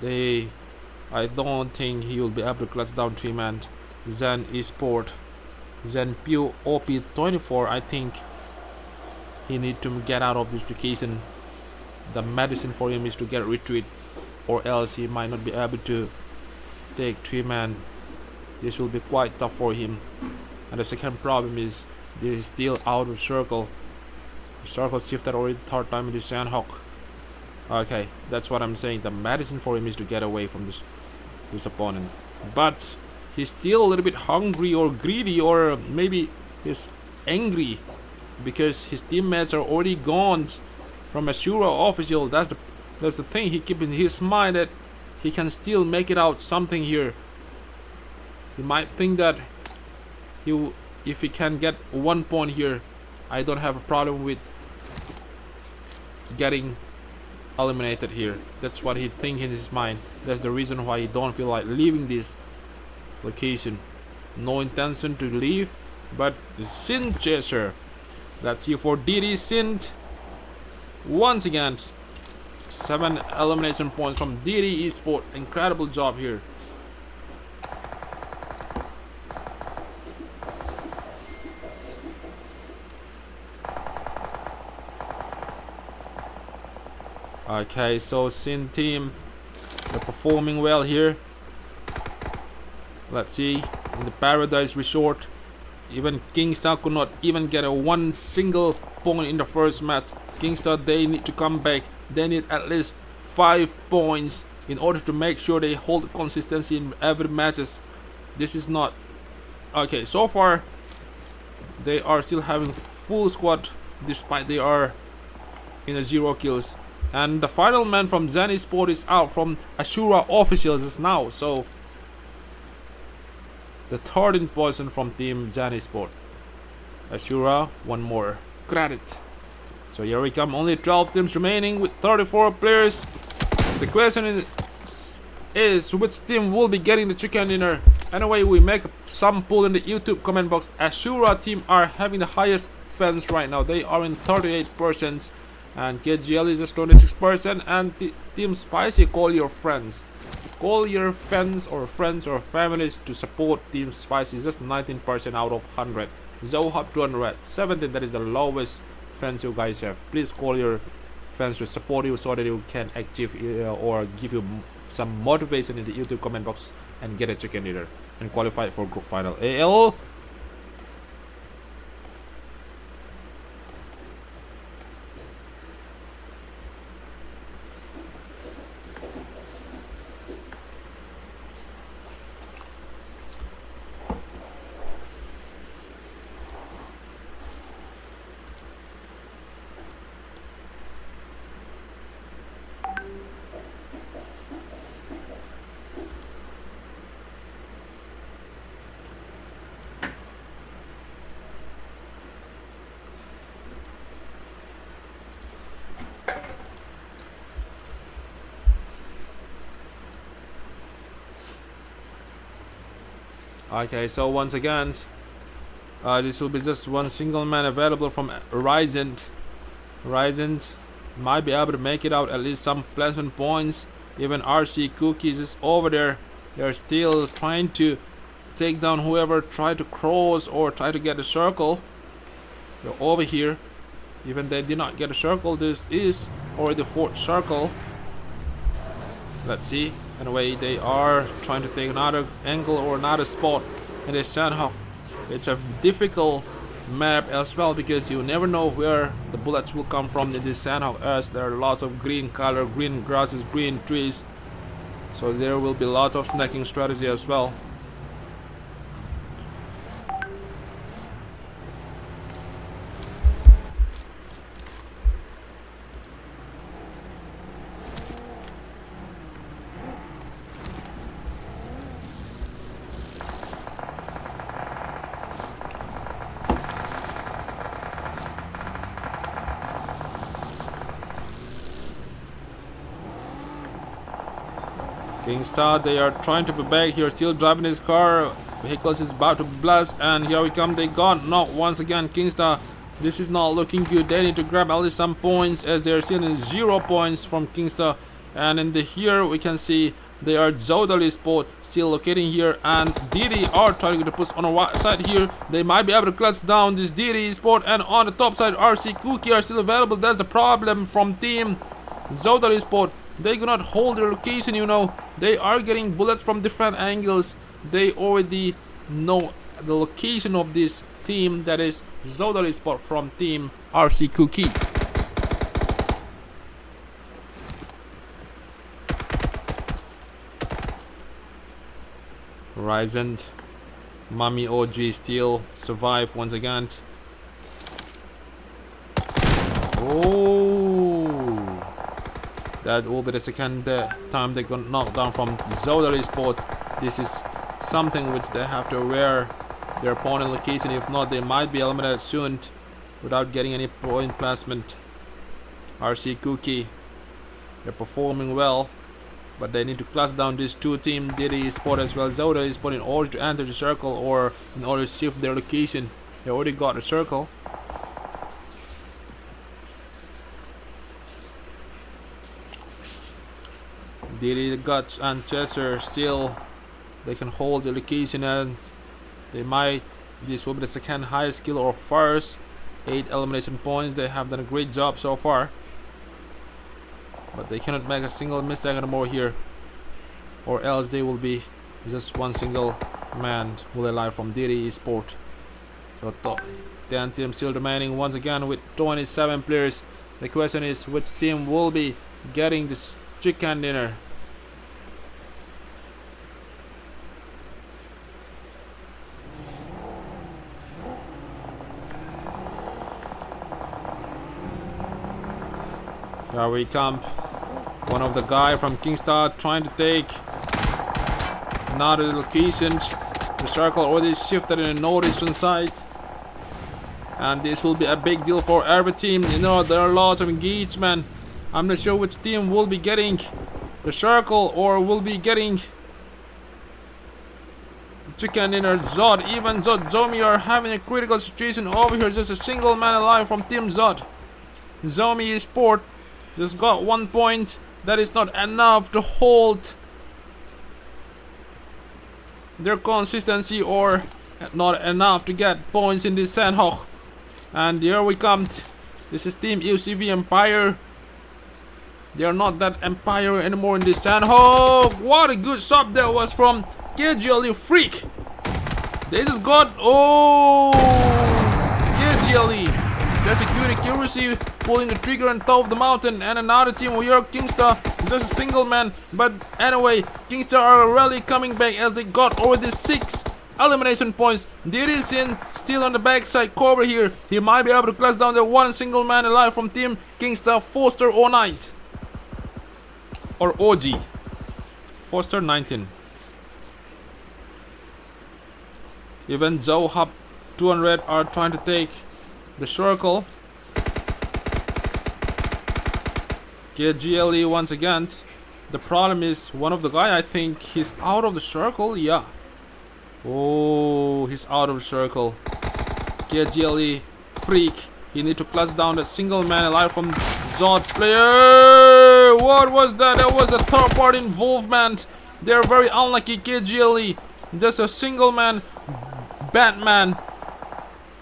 I don't think he will be able to clutch down 3-man Zen Esports. Zen Pew OP24, I think he need to get out of this location. The medicine for him is to get retreat, or else he might not be able to take 3-man. This will be quite tough for him. And the second problem is he is still out of circle. Circle shifted already 3rd time in this Sanhok. Okay, that's what I'm saying. The medicine for him is to get away from this opponent. But he's still a little bit hungry or greedy, or maybe he's angry because his teammates are already gone from Asura official. That's the thing. He keep in his mind that he can still make it out something here. He might think that if he can get 1 point here, I don't have a problem with getting eliminated here. That's what he think in his mind. That's the reason why he don't feel like leaving this location. No intention to leave, but Sin Chaser. Let's see for DD Sint. Once again, 7 elimination points from DD Esports. Incredible job here. Okay, so Sin team, they're performing well here. Let's see, in the Paradise Resort, even Kingstar could not even get a one single point in the first match. Kingstar, they need to come back. They need at least 5 points in order to make sure they hold consistency in every matches. This is not okay. So far, they are still having full squad despite they are in a 0 kills. And the final man from Zen Esports is out from Ashura officials is now. So the 13th person from team Zen Esports. Ashura, one more credit. So here we come, only 12 teams remaining with 34 players. The question is which team will be getting the chicken dinner. Anyway, we make some poll in the YouTube comment box. Ashura team are having the highest fans right now. They are in 38%. And KGL is just 26%. And Team Spicy, call your friends. Call your fans or families to support Team Spicy. It's just 19% out of 100. Zohab 217, that is the lowest fans you guys have. Please call your fans to support you so that you can achieve or give you some motivation in the YouTube comment box and get a chicken dinner and qualify for group final AL. Okay, so once again, this will be just one single man available from Ryzen. Ryzen might be able to make it out at least some placement points. Even RC Cookies is over there. They're still trying to take down whoever tried to cross or try to get a circle. They're over here. Even they did not get a circle. This is already the 4th circle. Let's see. Anyway, they are trying to take another angle or another spot in the Sanhok. It's a difficult map as well because you never know where the bullets will come from in this Sanhok, as there are lots of green color, green grasses, green trees. So there will be lots of snacking strategy as well. Kingstar, they are trying to be back here, still driving his car. Vehicles is about to blast, and here we come. They got knocked once again. Kingstar, this is not looking good. They need to grab at least some points, as they are still in 0 points from Kingstar. And in the here we can see they are Zodal Esports still locating here, and DD are trying to push on the right side here. They might be able to clutch down this DD Esports, and on the top side RC Cookie are still available. That's the problem from team Zodal Esports. They cannot hold their location, you know. They are getting bullets from different angles. They already know the location of this team, that is Zodal Esports from team RC Cookie. Ryzen, Mummy OG still survive once again. Oh, that will be the second time they got knocked down from Zodal Esports. This is something which they have to aware their opponent location. If not, they might be eliminated soon without getting any point placement. RC Cookie, they're performing well, but they need to class down these two teams, DD Esports as well as Zodal Esports, in order to enter the circle or in order to shift their location. They already got the circle. DD Guts and Chester still, they can hold the location, and they might, this will be the second highest kill or first 8 elimination points. They have done a great job so far. but they cannot make a single mistake anymore here, or else they will be just one single man will alive from DD Esports. So 10 teams still remaining once again with 27 players. The question is which team will be getting this chicken dinner. Here we come. One of the guy from Kingstar trying to take another location. The circle already shifted in the northeastern side, and this will be a big deal for every team. You know, there are lots of engagement. I'm not sure which team will be getting the circle or will be getting the chicken dinner. Zod, even Zod, Zomi are having a critical situation over here. Just a single man alive from Team Zod. Zomi Esports just got 1 point. That is not enough to hold their consistency, or not enough to get points in this Sanhok. And here we come. This is Team UCV Empire. They are not that Empire anymore in this Sanhok. What a good shot that was from KGLE Freak. They just got, oh, KGLE. That's a good accuracy, pulling the trigger on top of the mountain. And another team, we are Kingstar, just a single man. But anyway, Kingstar are really coming back as they got already 6 elimination points. Dirisin still on the backside cover here. He might be able to clash down the one single man alive from Team Kingstar, Foster 09. Or OG. Foster 19. Even Zohab 200 are trying to take the circle. KGLE once again. The problem is one of the guy, I think he's out of the circle. Yeah. Oh, he's out of the circle. KGLE Freak. He need to clutch down that single man alive from Zod player. What was that? That was a third party involvement. They're very unlucky, KGLE. Just a single man. Batman.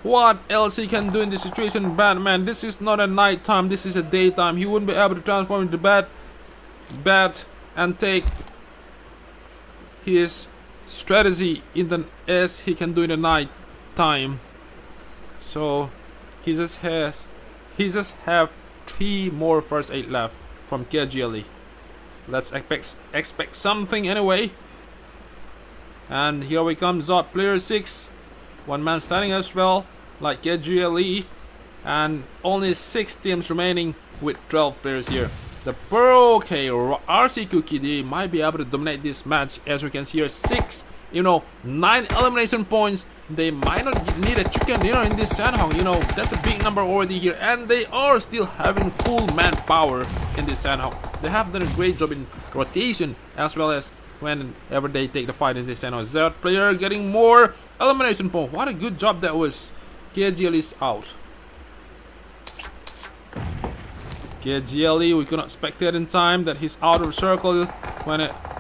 What else he can do in this situation? Batman. This is not a night time. This is a daytime. He wouldn't be able to transform into bat and take his strategy in the as he can do in the night time. So he just have 3 more first aid left from KGLE. Let's expect something anyway. And here we come, Zod player 6. One man standing as well, like KGLE. And only 6 teams remaining with 12 players here. The okay, RC Cookie, they might be able to dominate this match. As we can see here, 9 elimination points. They might not need a chicken dinner in this Sanhok. That's a big number already here. And they are still having full manpower in this Sanhok. They have done a great job in rotation as well as whenever they take the fight in this Sanhok. Zed player getting more elimination points. What a good job that was. KGL is out. KGLE, we could not spectate in time that he's out of the circle.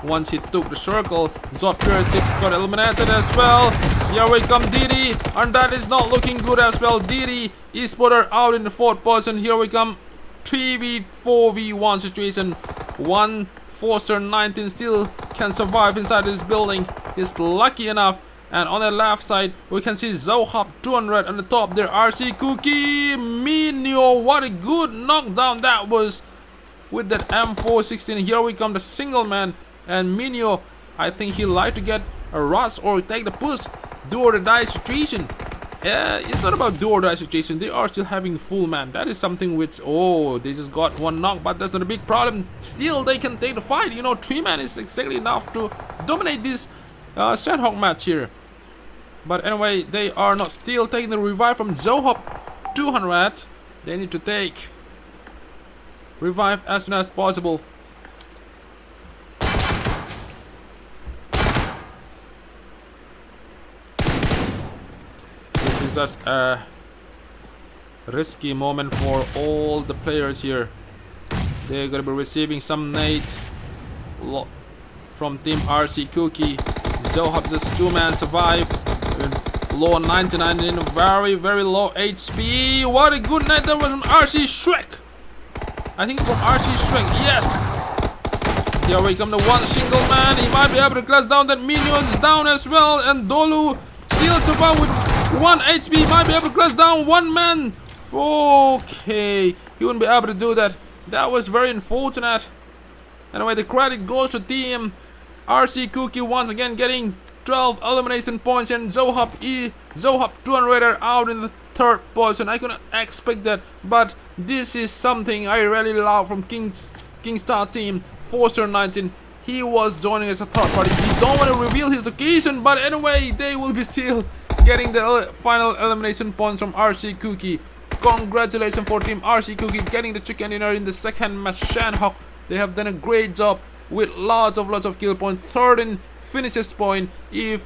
Once he took the circle, Zod player 6 got eliminated as well. Here we come, DD, and that is not looking good as well. DD Esports out in the 4th position. Here we come, 3v4v1 situation. One Foster 19 still can survive inside this building. He's lucky enough. And on the left side, we can see Zohab 200 on the top there. RC Cookie, Minio, what a good knockdown that was with that M416. Here we come, the single man. And Minio, I think he like to get a rush or take the push. Do or die situation. It's not about do or die situation. They are still having full man. That is something which, they just got 1 knock, but that's not a big problem. Still, they can take the fight. 3 man is exactly enough to dominate this Sanhok match here. But anyway, they are not still taking the revive from Zohab 200. They need to take revive as soon as possible. This is just a risky moment for all the players here. They're gonna be receiving some nade from Team RC Cookie. Zohab just 2 man survive. Low 99 in very, very low HP. What a good night that was from RC Shrek. I think from RC Strength. Yes. Here we come, the one single man. He might be able to clutch down that minions down as well. And Dolu still survive with 1 HP. He might be able to clutch down one man. Okay. He wouldn't be able to do that. That was very unfortunate. Anyway, the credit goes to team RC Cookie once again getting 12 elimination points, and Zohab 200 out in the third position. I couldn't expect that, but this is something I really love from Kingstar team. Forster 19, he was joining as a third party. He don't want to reveal his location, but anyway, they will be still getting the final elimination points from RC Cookie. Congratulations for team RC Cookie getting the chicken dinner in the second match. Sanhok, they have done a great job with lots of kill points, 13 finishes point. If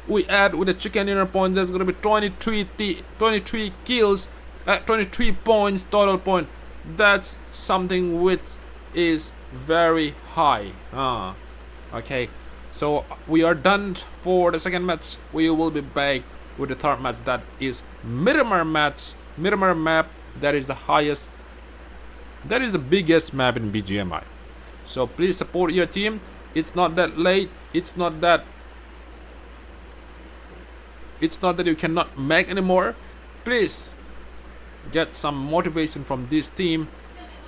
we add with the chicken dinner point, there's gonna be 23 kills, 23 points total point. That's something which is very high. Okay, so we are done for the second match. We will be back with the third match, that is Miramar map. That is the highest, that is the biggest map in BGMI. So please support your team. It's not that late. It's not that you cannot make anymore. Please get some motivation from this team.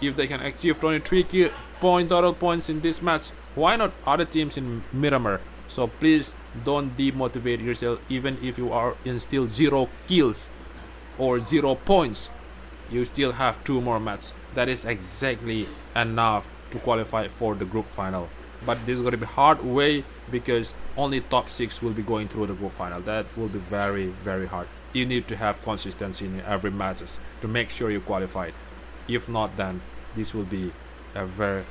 If they can achieve 23 total points in this match, why not other teams in Miramar? So please don't demotivate yourself. Even if you are in still 0 kills or 0 points, you still have 2 more matches. That is exactly enough to qualify for the group final. But this is going to be hard way, because only top 6 will be going through the group final. That will be very hard. You need to have consistency in every matches to make sure you qualified. If not, then this will be a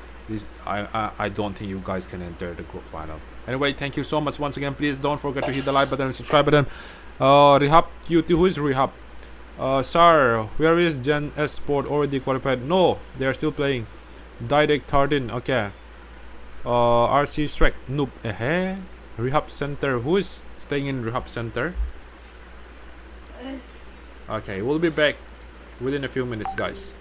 I don't think you guys can enter the group final. Anyway, thank you so much once again. Please don't forget to hit the like button and subscribe button. Rehab QT, who is Rehab? Sir, where is Gen Esports already qualified? No, they are still playing. Direct 13, okay. RC Strike, noob. Rehab Center, who is staying in Rehab Center? Okay, we'll be back within a few minutes, guys.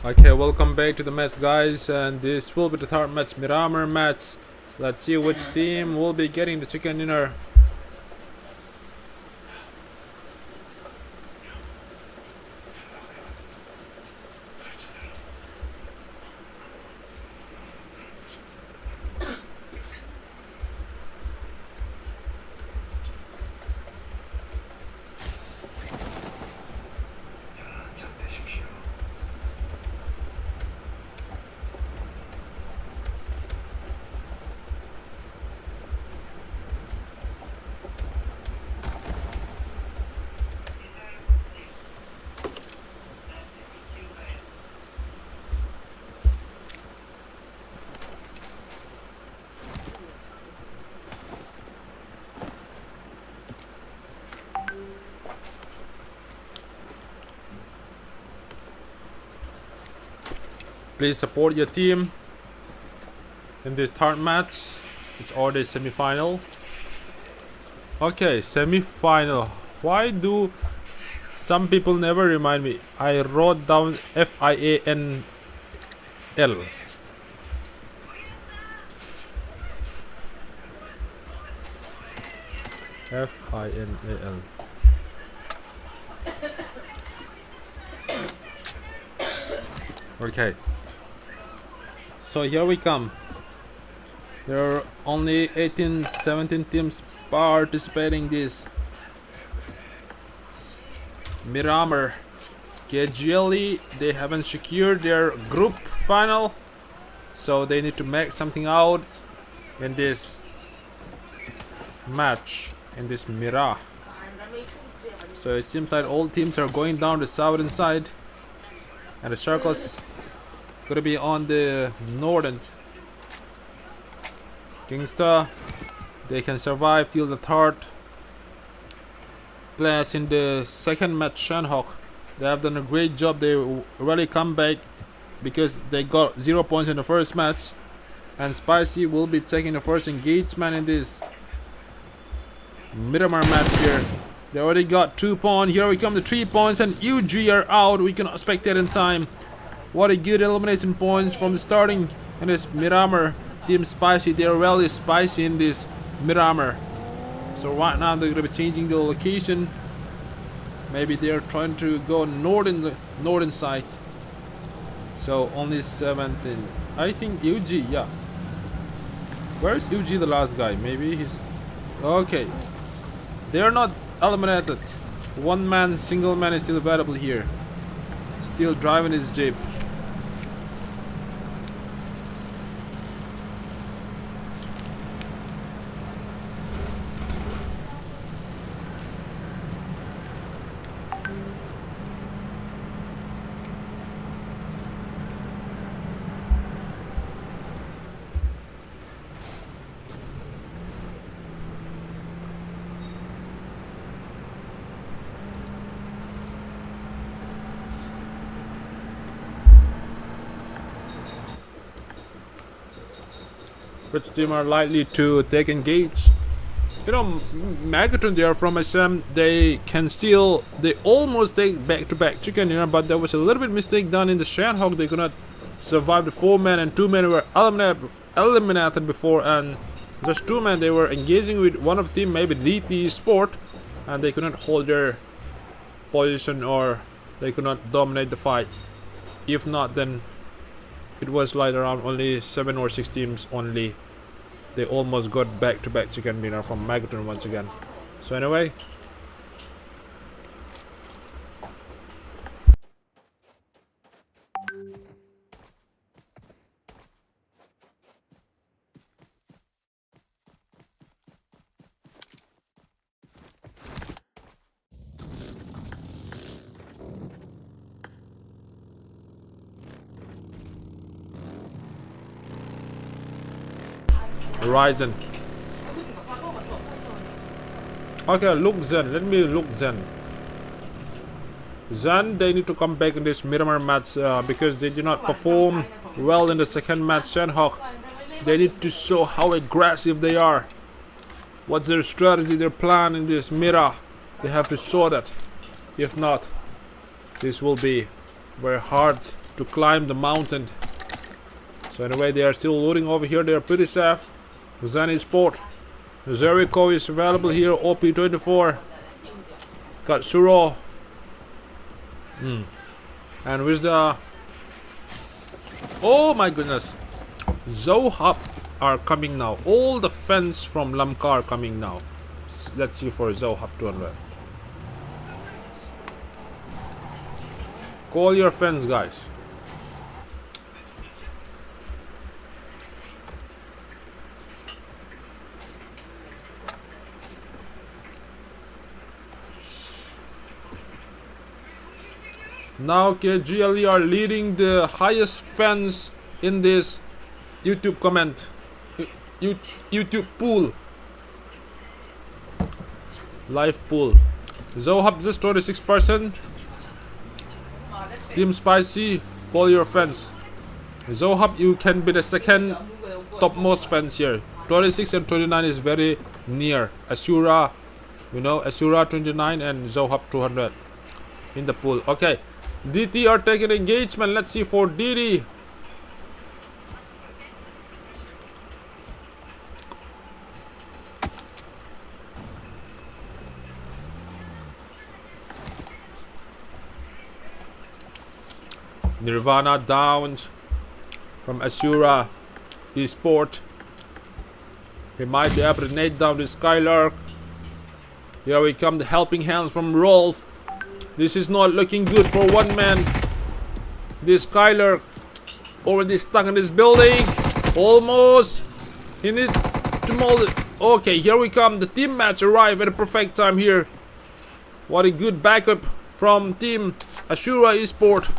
Okay, welcome back to the match, guys, and this will be the third match, Miramar match. Let's see which team will be getting the chicken dinner. Please support your team in this third match. It's already semi-final. Okay, semi-final. Why do some people never remind me? I wrote down FIANL. FINAL. Okay. So here we come. There are only 17 teams participating in this. Miramar, KGLE, they haven't secured their group final, so they need to make something out in this match, in this Mira. So it seems like all teams are going down the southern side, and the circles gonna be on the northern. Gangsta, they can survive till the third place in the second match. Sanhok, they have done a great job. They really come back because they got 0 points in the first match, and Spicy will be taking the first engagement in this Miramar match here. They already got 2 points. Here we come, the 3 points, and UG are out. We cannot spectate in time. What a good elimination points from the starting in this Miramar. Team Spicy, they're really spicy in this Miramar. So right now they're gonna be changing the location. Maybe they're trying to go northern side. So only 17. I think UG, yeah. Where's UG, the last guy? Maybe he's okay. They're not eliminated. One man, single man is still available here. Still driving his jeep. Which team are likely to take engage? You know, Megatron, they are from SM. They can still, they almost take back-to-back chicken dinner, but there was a little bit mistake done in the Sanhok. They could not survive the 4 men, and 2 men were eliminated before, and just 2 men, they were engaging with one of the team, maybe DT Esports, and they could not hold their position, or they could not dominate the fight. If not, then it was like around only 7 or 6 teams only. They almost got back-to-back chicken dinner from Megatron once again. So anyway, Ryzen. Okay, look Zen. Let me look Zen. Zen, they need to come back in this Miramar match because they did not perform well in the second match. Sanhok, they need to show how aggressive they are. What's their strategy, their plan in this Mira? They have to show that. If not, this will be very hard to climb the mountain. So anyway, they are still looting over here. They are pretty safe. Zen Esports. Jericho is available here. OP24. Got Suro. And with the... Oh my goodness. Zohab are coming now. All the fans from Lamka are coming now. Let's see for Zohab 200. Call your fans, guys. Now KGLE are leading the highest fans in this YouTube comment. YouTube pool. Live pool. Zohab just 26%. Team Spicy, call your fans. Zohab, you can be the second topmost fans here. 26 and 29 is very near. Asura, you know, Asura 29 and Zohab 200 in the pool. Okay, DT are taking engagement. Let's see for DD. Nirvana down from Asura Esports. He might be able to nade down the Skylark. Here we come, the helping hands from Rolf. This is not looking good for one man. This Skylark already stuck in this building. Almost. He needs to mold it. Okay, here we come. The team match arrived at the perfect time here. What a good backup from team Asura Esports.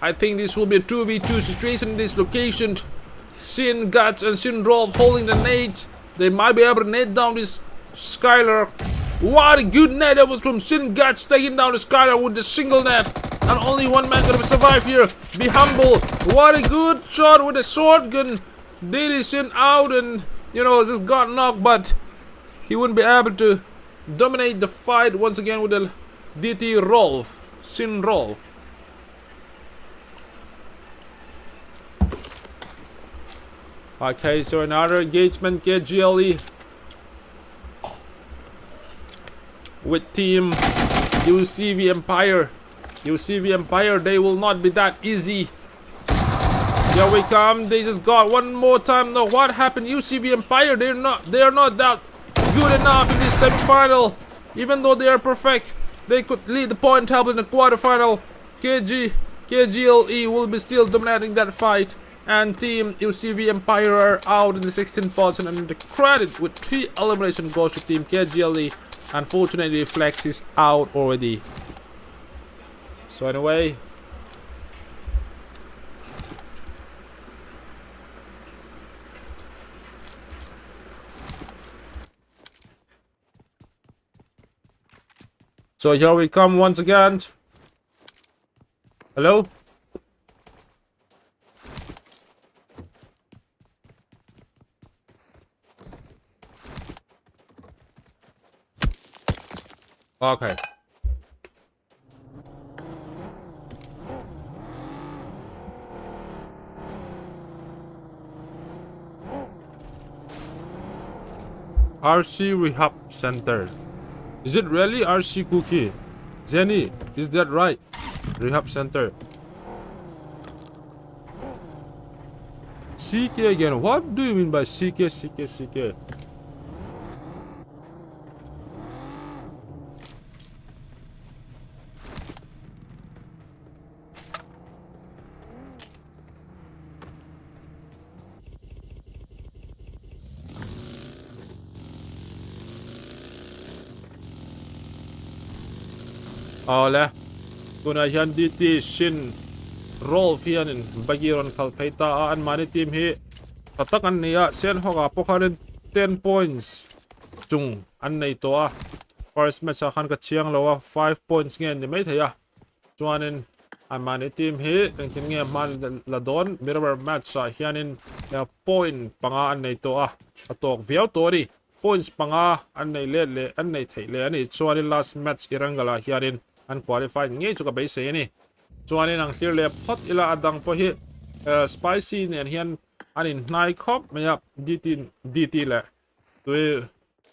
I think this will be a 2v2 situation in this location. Sin Guts and Sin Rolf holding the nades. They might be able to nade down this Skylar. What a good net that was from Sin Guts, taking down the Skylar with the single net. And only one man gonna survive here. Be humble. What a good shot with a shotgun. Did Sin out and, you know, just got knocked, but he wouldn't be able to dominate the fight once again with the DT Rolf. Sin Rolf. Okay, so another engagement, KGLE with team UCV Empire. UCV Empire, they will not be that easy. Here we come. They just got one more time. No, what happened? UCV Empire, they are not that good enough in this semi-final. Even though they are perfect, they could lead the point table in the quarterfinal. KGLE will be still dominating that fight. And team UCV Empire are out in the 16th position, and the credit with 3 elimination goes to team KGLE. Unfortunately, Flex is out already. So anyway, so here we come once again. Hello? Okay. RC Rehab Center. Is it really RC Cookie? Jenny, is that right? Rehab Center. CK again. What do you mean by CK? Ole, kuna hian DT Sin Rolf hianin bagiron kalpeita an mani team hi tatakan niya Sanhok pokarin 10 points chung an nei to a first match khan ka chiang lowa 5 points ngen ni mai thaya chuanin an mani team hi tengchin nge man ladon Miramar match sa hianin point panga an nei to a atok viau tori points panga an nei le an nei thei le ani chuanin last match Erangel hianin unqualified ngay chuka base ni chuan in ang clear le phot ila adang po hi spicy nen hian anin hnai khop mai up dt le tu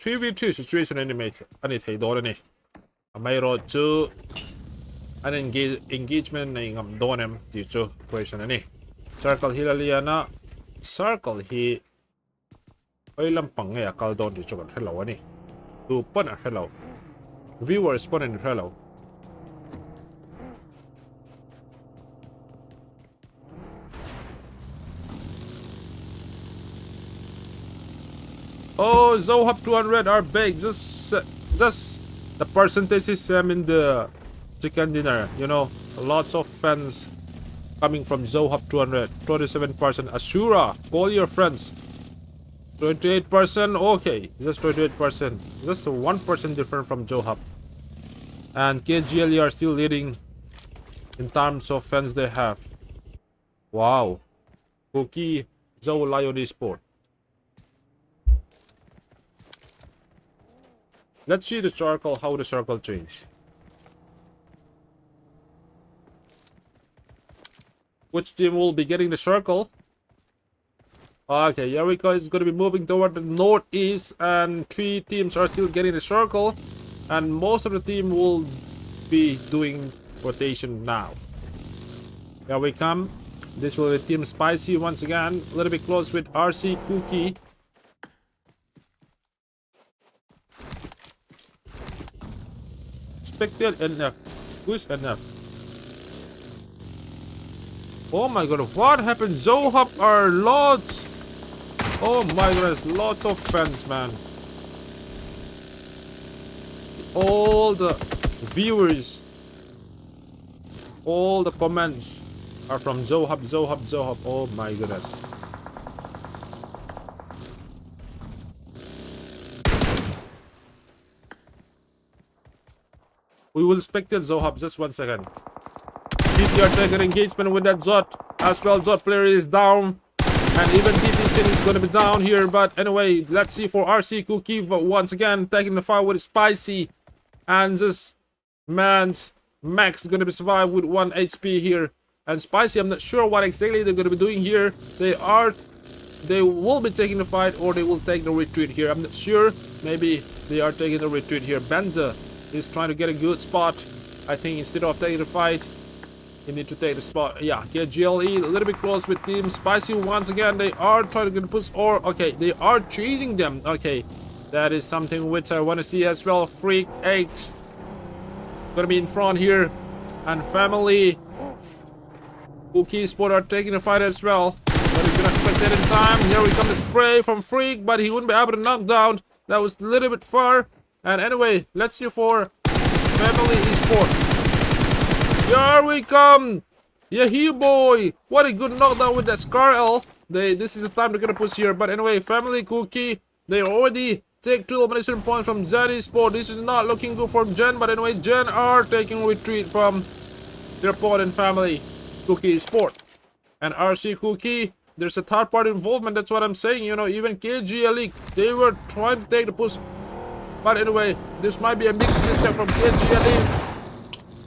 3v2 situation ani thei dor ani mai ro chu an engagement nei ngam donem ti chu question ani circle hilaliana circle hi oi lampang nge akal don ti chu kan hello ani tu pon a hello viewers pon an hello oh Zohab 200 are big just the percentage is same in the chicken dinner, you know, lots of fans coming from Zohab 200, 27%. Asura, call your friends. 28%, okay, just 28%, just 1% different from Zohab. And KGLE are still leading in terms of fans they have. Wow. Cookie, Zo Lion Esports. Let's see the circle, how the circle changes. Which team will be getting the circle? Okay, here we go. It's going to be moving toward the northeast, and 3 teams are still getting the circle, and most of the team will be doing rotation now. Here we come. This will be Team Spicy once again, a little bit close with RC Cookie. Expected NF. Who's NF? Oh my god, what happened? Zohab are lots. Oh my goodness, lots of fans, man. All the viewers, all the comments are from Zohab, Zohab, Zohab. Oh my goodness. We will spectate Zohab just 1 second. TT are taking engagement with that Zot as well. Zot player is down, and even TT City is going to be down here. But anyway, let's see for RC Cookie once again taking the fight with Spicy, and this man's Max is going to be survived with 1 HP here. And Spicy, I'm not sure what exactly they're going to be doing here. They will be taking the fight, or they will take the retreat here. I'm not sure. Maybe they are taking the retreat here. Benza is trying to get a good spot. I think instead of taking the fight, you need to take the spot. Yeah, get GLE a little bit close with Team Spicy once again. They are trying to get a push, or okay, they are chasing them. Okay, that is something which I want to see as well. Freak Eggs gonna be in front here, and Family Cookie Sport are taking the fight as well. But he's gonna expect that in time. Here we come, the spray from Freak, but he wouldn't be able to knock down. That was a little bit far. And anyway, let's see for Family Esports. Here we come! Yeah, boy! What a good knockdown with that Scar L. This is the time to get a push here. But anyway, Family Cookie, they already take 2 elimination points from Zen Esports. This is not looking good for Gen. But anyway, Gen are taking retreat from their opponent, Family Cookie Esports. And RC Cookie, there's a third party involvement. That's what I'm saying. You know, even KGLE, they were trying to take the push. But anyway, this might be a big mistake from KGLE.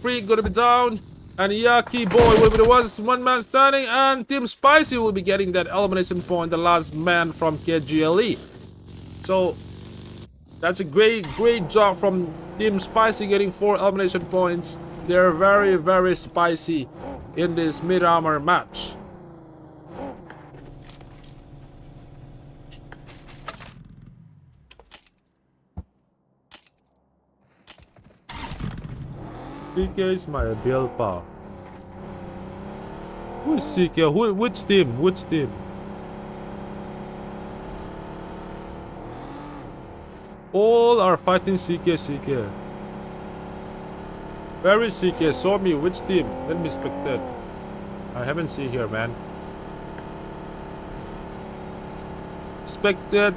Freak gonna be down, and Yaki Boy will be the one man standing, and Team Spicy will be getting that elimination point, the last man from KGLE. So that's a great job from Team Spicy, getting 4 elimination points. They're very spicy in this Miramar match. CK is my Bill Pa. Who is CK? Which team? Which team? All are fighting CK. Where is CK? Show me which team. Let me spectate. I haven't seen here, man. Spectate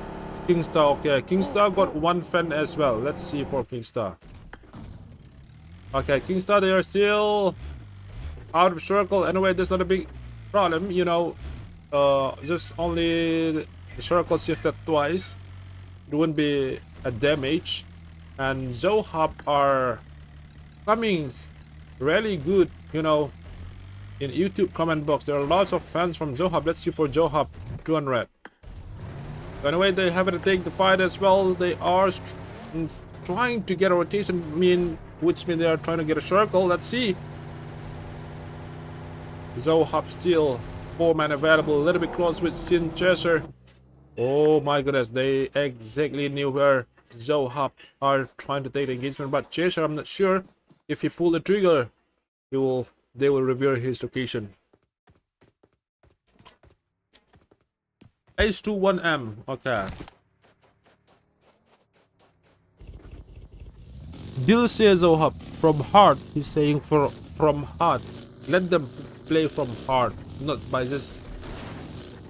Kingstar. Okay, Kingstar got 1 fan as well. Let's see for Kingstar. Okay, Kingstar, they are still out of circle. Anyway, there's not a big problem, you know. Just only the circle shifted twice. It wouldn't be a damage. And Zohab are coming really good, you know. in YouTube comment box. There are lots of fans from Johab. Let's see for Johab 200. So anyway, they have to take the fight as well. They are trying to get a rotation, which means they are trying to get a circle. Let's see. Zohab still 4-man available, a little bit close with Sin Chaser. Oh my goodness, they exactly knew where Zohab are trying to take the engagement, but Chaser, I'm not sure if he pull the trigger, they will reveal his location. H21M, okay. Bill says Zohab from heart. He's saying from heart. Let them play from heart, not by this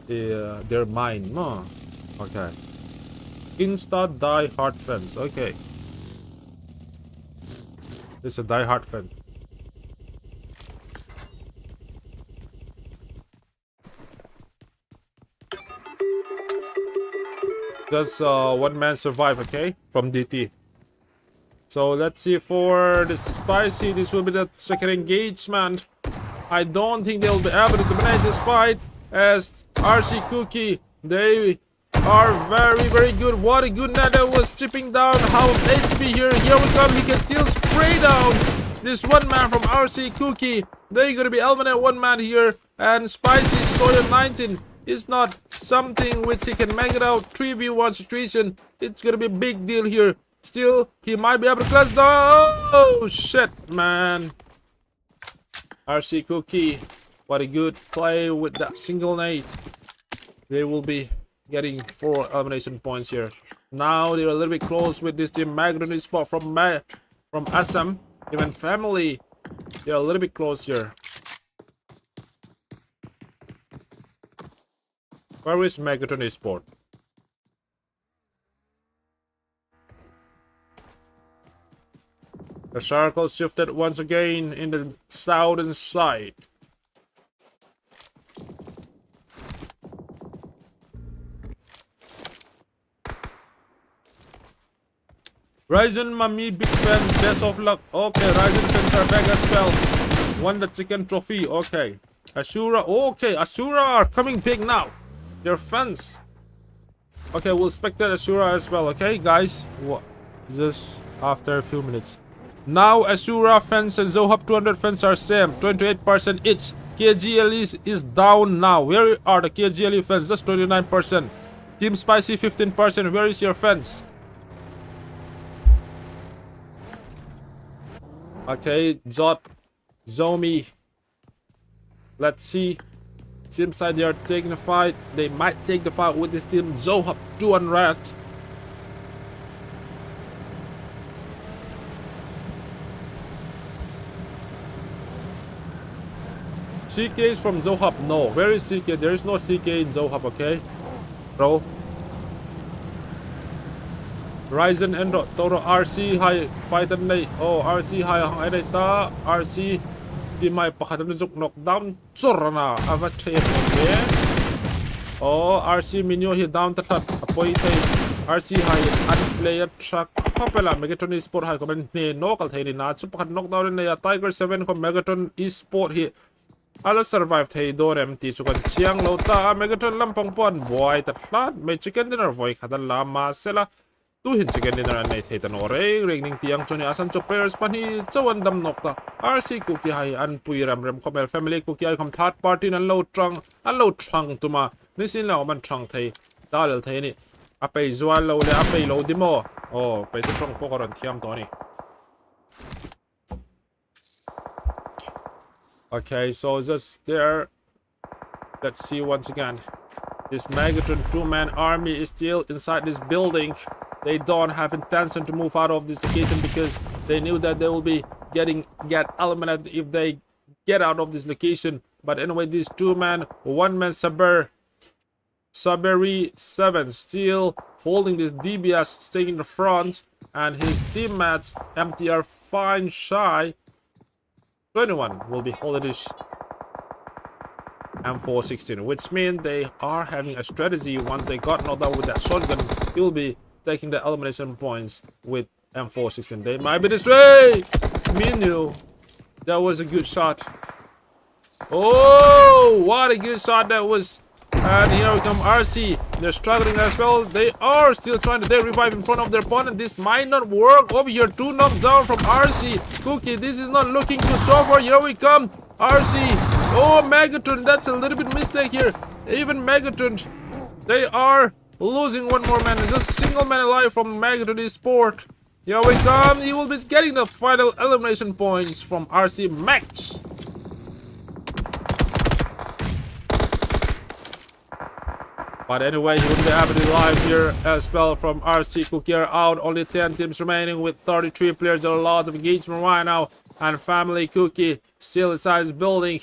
their mind. No. Okay. Insta die hard fans. Okay. It's a die hard fan. Just one man survive, okay, from DT. So let's see for the Spicy. This will be the second engagement. I don't think they'll be able to dominate this fight, as RC Cookie, they are very good. What a good net that was chipping down. How HP here. Here we come. He can still spray down this one man from RC Cookie. They're gonna be eliminate one man here, and Spicy Sawyer 19 is not something which he can make it out. 3v1 situation. It's gonna be a big deal here. Still, he might be able to close down. Oh shit, man. RC Cookie, what a good play with that single nade. They will be getting 4 elimination points here. Now they're a little bit close with this team. Magron spot from Assam, even family. They're a little bit close here. Where is Megatron Esport? The circle shifted once again in the southern side. Ryzen Mami, big fan, best of luck. Okay, Ryzen fans are back as well. Won the chicken trophy. Okay. Asura, okay, Asura are coming big now. They're fans. Okay, we'll spectate Asura as well, okay, guys? What? Just after a few minutes. Now Asura fans and Zohab 200 fans are same, 28% each. KGLE is down now. Where are the KGLE fans? Just 29%. Team Spicy 15%. Where is your fans? Okay, Jot, Zomi. Let's see. Seems like they are taking the fight. They might take the fight with this team. Zohab 200. CK is from Zohab. No. Where is CK? There is no CK in Zohab, okay? Bro. Ryzen and Toro RC high fighter nay. Oh, RC high high ta RC di mai pakhat na juk knockdown chorna ava chain okay. Oh, RC minyo hi down tat apoi tai RC high unplayer track papela Megatron Esport high comment ne nokal thai ni na chu pakhat knockdown ne ya Tiger 7 ko Megatron Esport hi ala survive thai dor empty chu kan chiang lo ta Megatron lampang pon boy tat hlat me chicken dinner voi khadan la ma sela tu hin chicken dinner an nei thei tan ore ring tiang choni asan cho players pan hi chawan dam nokta RC Cookie hai an puiram rem khomel family Cookie ai khom third party an lo trang tuma nisin la man trang thei dal thei ni apei zual lo le apei lo dimo oh pe trong pokoron thiam to ni. Okay, so just there. Let's see once again. This Megatron 2-man army is still inside this building. They don't have intention to move out of this location because they knew that they will be get eliminated if they get out of this location. But anyway, this 2-man, 1-man Saberi 7 still holding this DBS, staying in the front, and his teammates MTR Fine Shy 21 will be holding this M416, which means they are having a strategy. Once they got knocked out with that shotgun, he will be taking the elimination points with M416. They might be destroyed. Minu, that was a good shot. Oh, what a good shot that was. And here we come RC. They're struggling as well. They are still trying to revive in front of their opponent. This might not work. Over here, 2 knocked down from RC. Cookie, this is not looking good so far. Here we come. RC. Oh, Megatron. That's a little bit mistake here. Even Megatron. They are losing one more man. Just single man alive from Megatron Esports. Here we come. He will be getting the final elimination points from RC Max. But anyway, he will be able to live here as well from RC. Cookie are out. Only 10 teams remaining with 33 players. There are a lot of engagement right now. And Family Cookie still inside his building.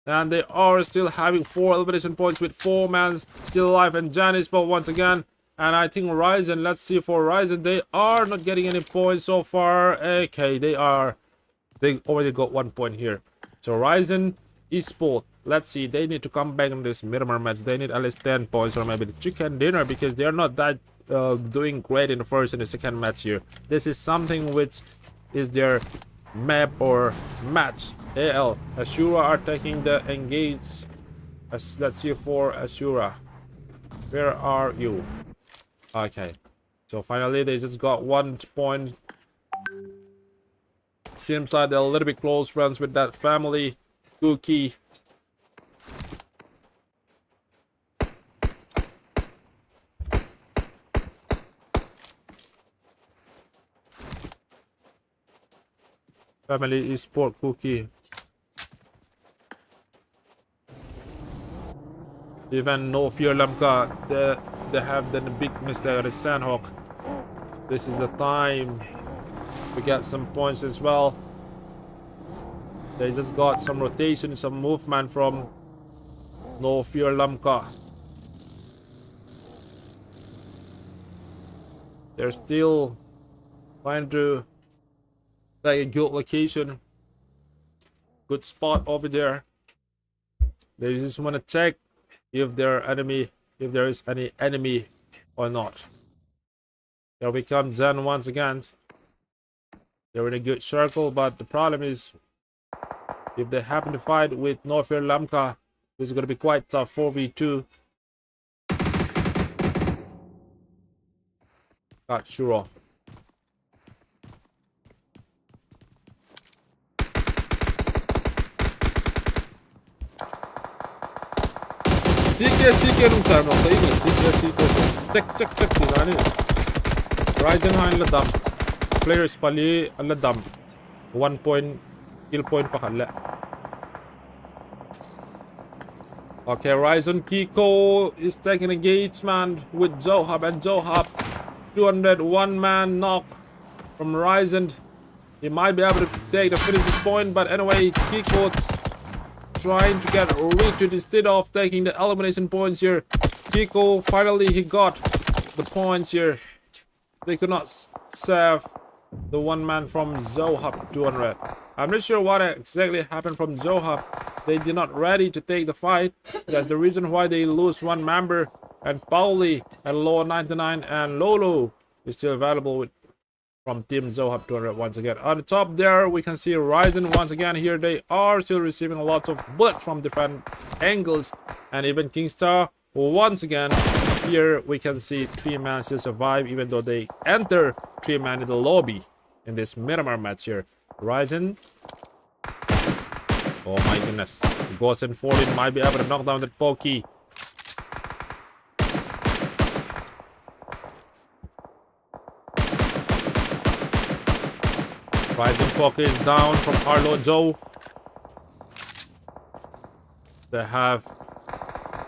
And they are still having 4 elimination points with 4 men still alive. And Janice but once again. And I think Ryzen, let's see for Ryzen. They are not getting any points so far. Okay, they already got 1 point here. So Ryzen Esports. Let's see, they need to come back in this Miramar match. They need at least 10 points or maybe the chicken dinner because they are not that doing great in the first and the second match here. This is something which is their map or match. AL, Asura are taking the engage. Let's see for Asura. Where are you? Okay. So finally they just got 1 point. Seems like they're a little bit close friends with that Family Cookie. Family Esports Cookie. Even No Fear Lamka, they have done a big mistake at the Sanhok. This is the time to get some points as well. They just got some rotation, some movement from No Fear Lamka. They're still trying to take a good location, good spot over there. They just want to check if there is any enemy or not. Here we come Zen once again. They're in a good circle, but the problem is if they happen to fight with No Fear Lamka, this is going to be quite tough. 4v2. Got Shuro. CK nung term ng tayo CK check dinani Ryzen ha ang ladam players pali ang ladam 1 point kill point pa kala. Okay, Ryzen Kiko is taking engagement with Zohab, and Zohab 201 man knock from Ryzen. He might be able to take the finish point, but anyway, Kiko's trying to get retreat instead of taking the elimination points here. Kiko finally he got the points here. They could not save the 1 man from Zohab 200. I'm not sure what exactly happened from Zohab. They did not ready to take the fight. That's the reason why they lose 1 member. And Pauli and Low 99 and Lolo is still available with from Team Zohab 200 once again. On the top there, we can see Ryzen once again here. They are still receiving lots of bullets from different angles. And even Kingstar once again. Here we can see 3 man still survive even though they enter 3 man in the lobby in this Miramar match here. Ryzen. Oh my goodness. Ghost and 14 might be able to knock down that Pokey. Ryzen Pokey is down from Arlo Joe. They have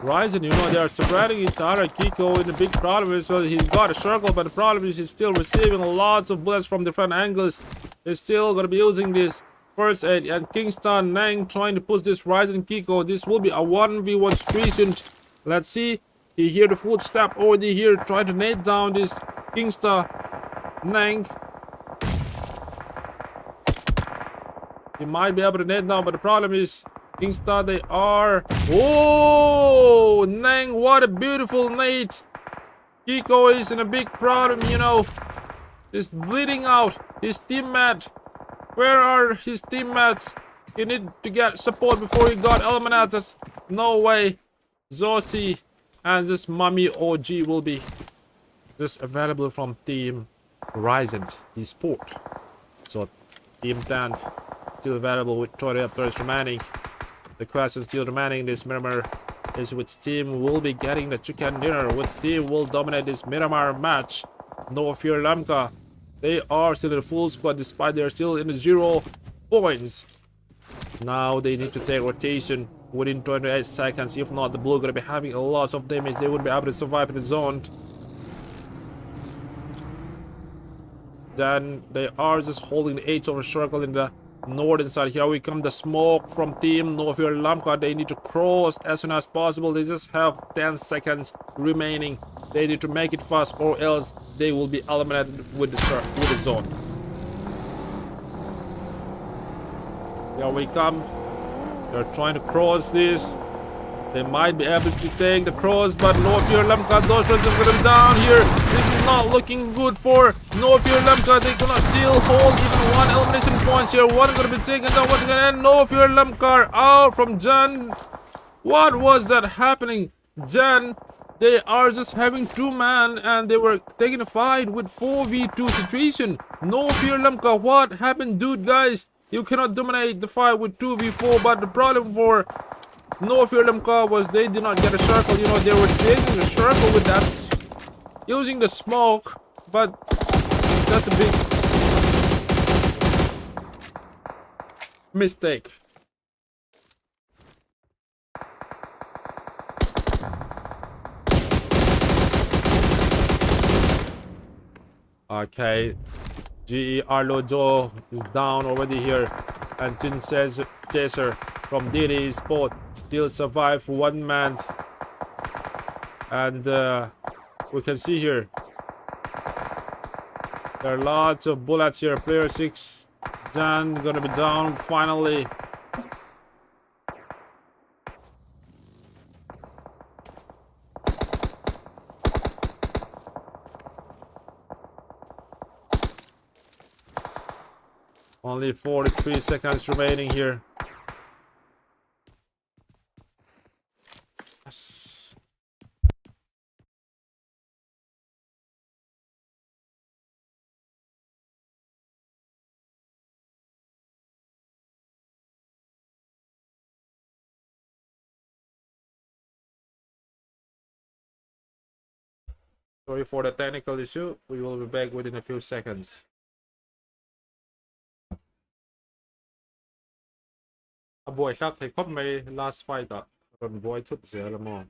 Ryzen, you know, they are spreading each other. Kiko in the big problem is well, he's got a circle, but the problem is he's still receiving lots of bullets from different angles. He's still gonna be using this first aid, and Kingston Nang trying to push this Ryzen Kiko. This will be a 1v1 situation. Let's see. He hear the footstep already here, trying to nade down this Kingston Nang. He might be able to nade down, but the problem is Kingstar, they are. Oh, Nang, what a beautiful nade. Kiko is in a big problem, you know. He's bleeding out. His teammate. Where are his teammates? You need to get support before you got eliminated. No way. Zosi and this Mummy OG will be just available from Team Horizon Esports. So Team 10 still available with 20 players remaining. The question still remaining this Miramar is which team will be getting the chicken dinner, which team will dominate this Miramar match. No fear Lamka. They are still in a full squad despite they're still in 0 points. Now they need to take rotation within 28 seconds. If not, the blue gonna be having a lot of damage. They wouldn't be able to survive in the zone. Then they are just holding the H over circle in the northern side. Here we come, the smoke from Team No Fear Lamka. They need to cross as soon as possible. They just have 10 seconds remaining. They need to make it fast or else they will be eliminated with the zone. Here we come. They're trying to cross this. They might be able to take the cross, but No Fear Lamka, those shots are going down here. This is not looking good for No Fear Lamka. They cannot still hold even one elimination points here. One going to be taken down once again. No Fear Lamka out from Jan. What was that happening? Jan, they are just having 2 man and they were taking a fight with 4v2 situation. No Fear Lamka, what happened, dude, guys? You cannot dominate the fight with 2v4, but the problem for No Fear Lamka was they did not get a circle. You know, they were taking the circle with that, using the smoke, but that's a big mistake. Okay, GE Arlo Joe is down already here, and Jin says Chaser from DD Sport still survive 1 man, and we can see here there are lots of bullets here. Player 6 Jan gonna be down finally. Only 43 seconds remaining here. Yes. Sorry for the technical issue. We will be back within a few seconds. Boy khác thì khóc mày last fight ạ. Còn boy chút dễ là mò.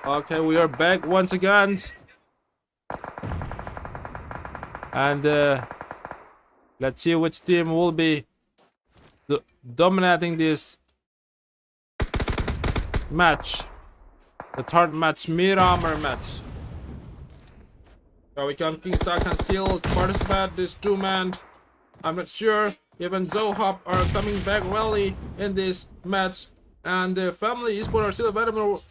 Okay, we are back once again. And let's see which team will be dominating this match. The third match, Miramar match. So we come, Kingstar can still participate this 2 man. I'm not sure. Even Zohop are coming back rally in this match. And the family Esports are still available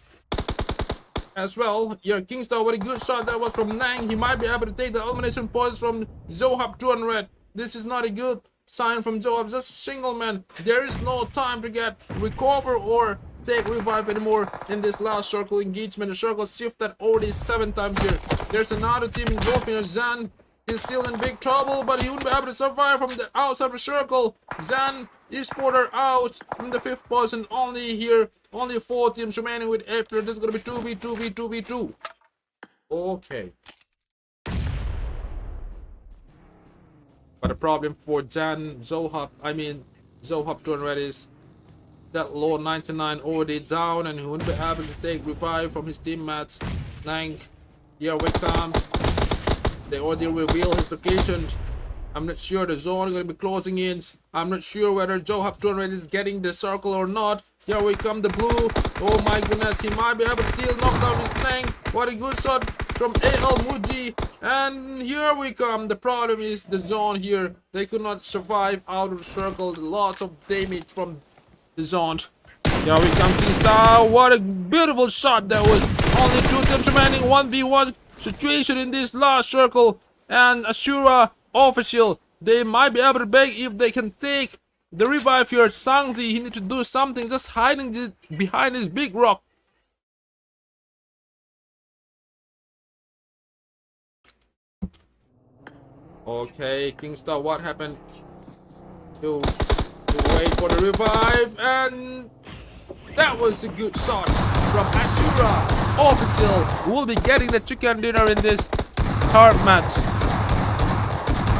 as well. Yeah, Kingstar, what a good shot that was from Nang. He might be able to take the elimination points from Zohop 200. This is not a good sign from Zohop. Just a single man. There is no time to get recover or take revive anymore in this last circle engagement. The circle shifted already 7 times here. There's another team engulfing Zan. He's still in big trouble, but he won't be able to survive from the outside of the circle. Zan, Esports are out in the 5th position. Only here, only 4 teams remaining with 8 players. This is gonna be 2v2v2v2. Okay. But the problem for Jan Zohab, Zohab 200 is that low 99 already down, and he won't be able to take revive from his teammates. Nank, here we come. They already reveal his location. I'm not sure the zone is going to be closing in. I'm not sure whether Zohab 200 is getting the circle or not. Here we come, the blue. Oh my goodness, he might be able to still knock down his Nank. What a good shot from AL Muji. And here we come. The problem is the zone here. They could not survive out of the circle. Lots of damage from the zone. Here we come, Kingstar. What a beautiful shot that was. Only 2 teams remaining. 1v1 situation in this last circle. And Ashura official. They might be able to beg if they can take the revive here. Sangzi, he needs to do something. Just hiding behind his big rock. Okay, Kingstar, what happened? To wait for the revive, and that was a good shot from Ashura. Official will be getting the chicken dinner in this 3rd match.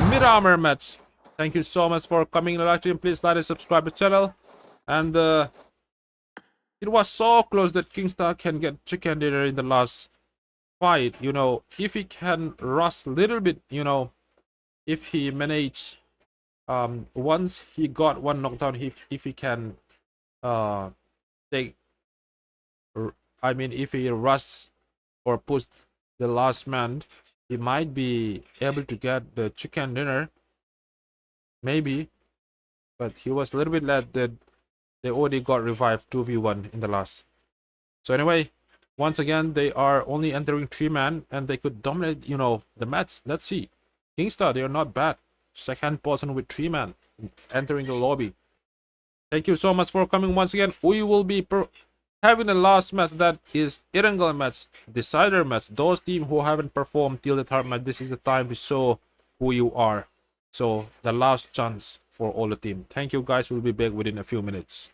Miramar match. Thank you so much for coming in the live stream. Please like and subscribe to the channel. And it was so close that Kingstar can get chicken dinner in the last fight. You know, if he can rush a little bit, you know, if he managed once he got one knockdown, if he can take, if he rush or push the last man, he might be able to get the chicken dinner, maybe. But he was a little bit late that they already got revived 2v1 in the last. So anyway, once again, they are only entering 3-man, and they could dominate, you know, the match. Let's see. Kingstar, they are not bad. 2nd person with 3-man entering the lobby. Thank you so much for coming once again. We will be having the last match, that is Erangel match, decider match. Those teams who haven't performed till the 3rd match, this is the time to show who you are. So the last chance for all the team. Thank you guys. We'll be back within a few minutes.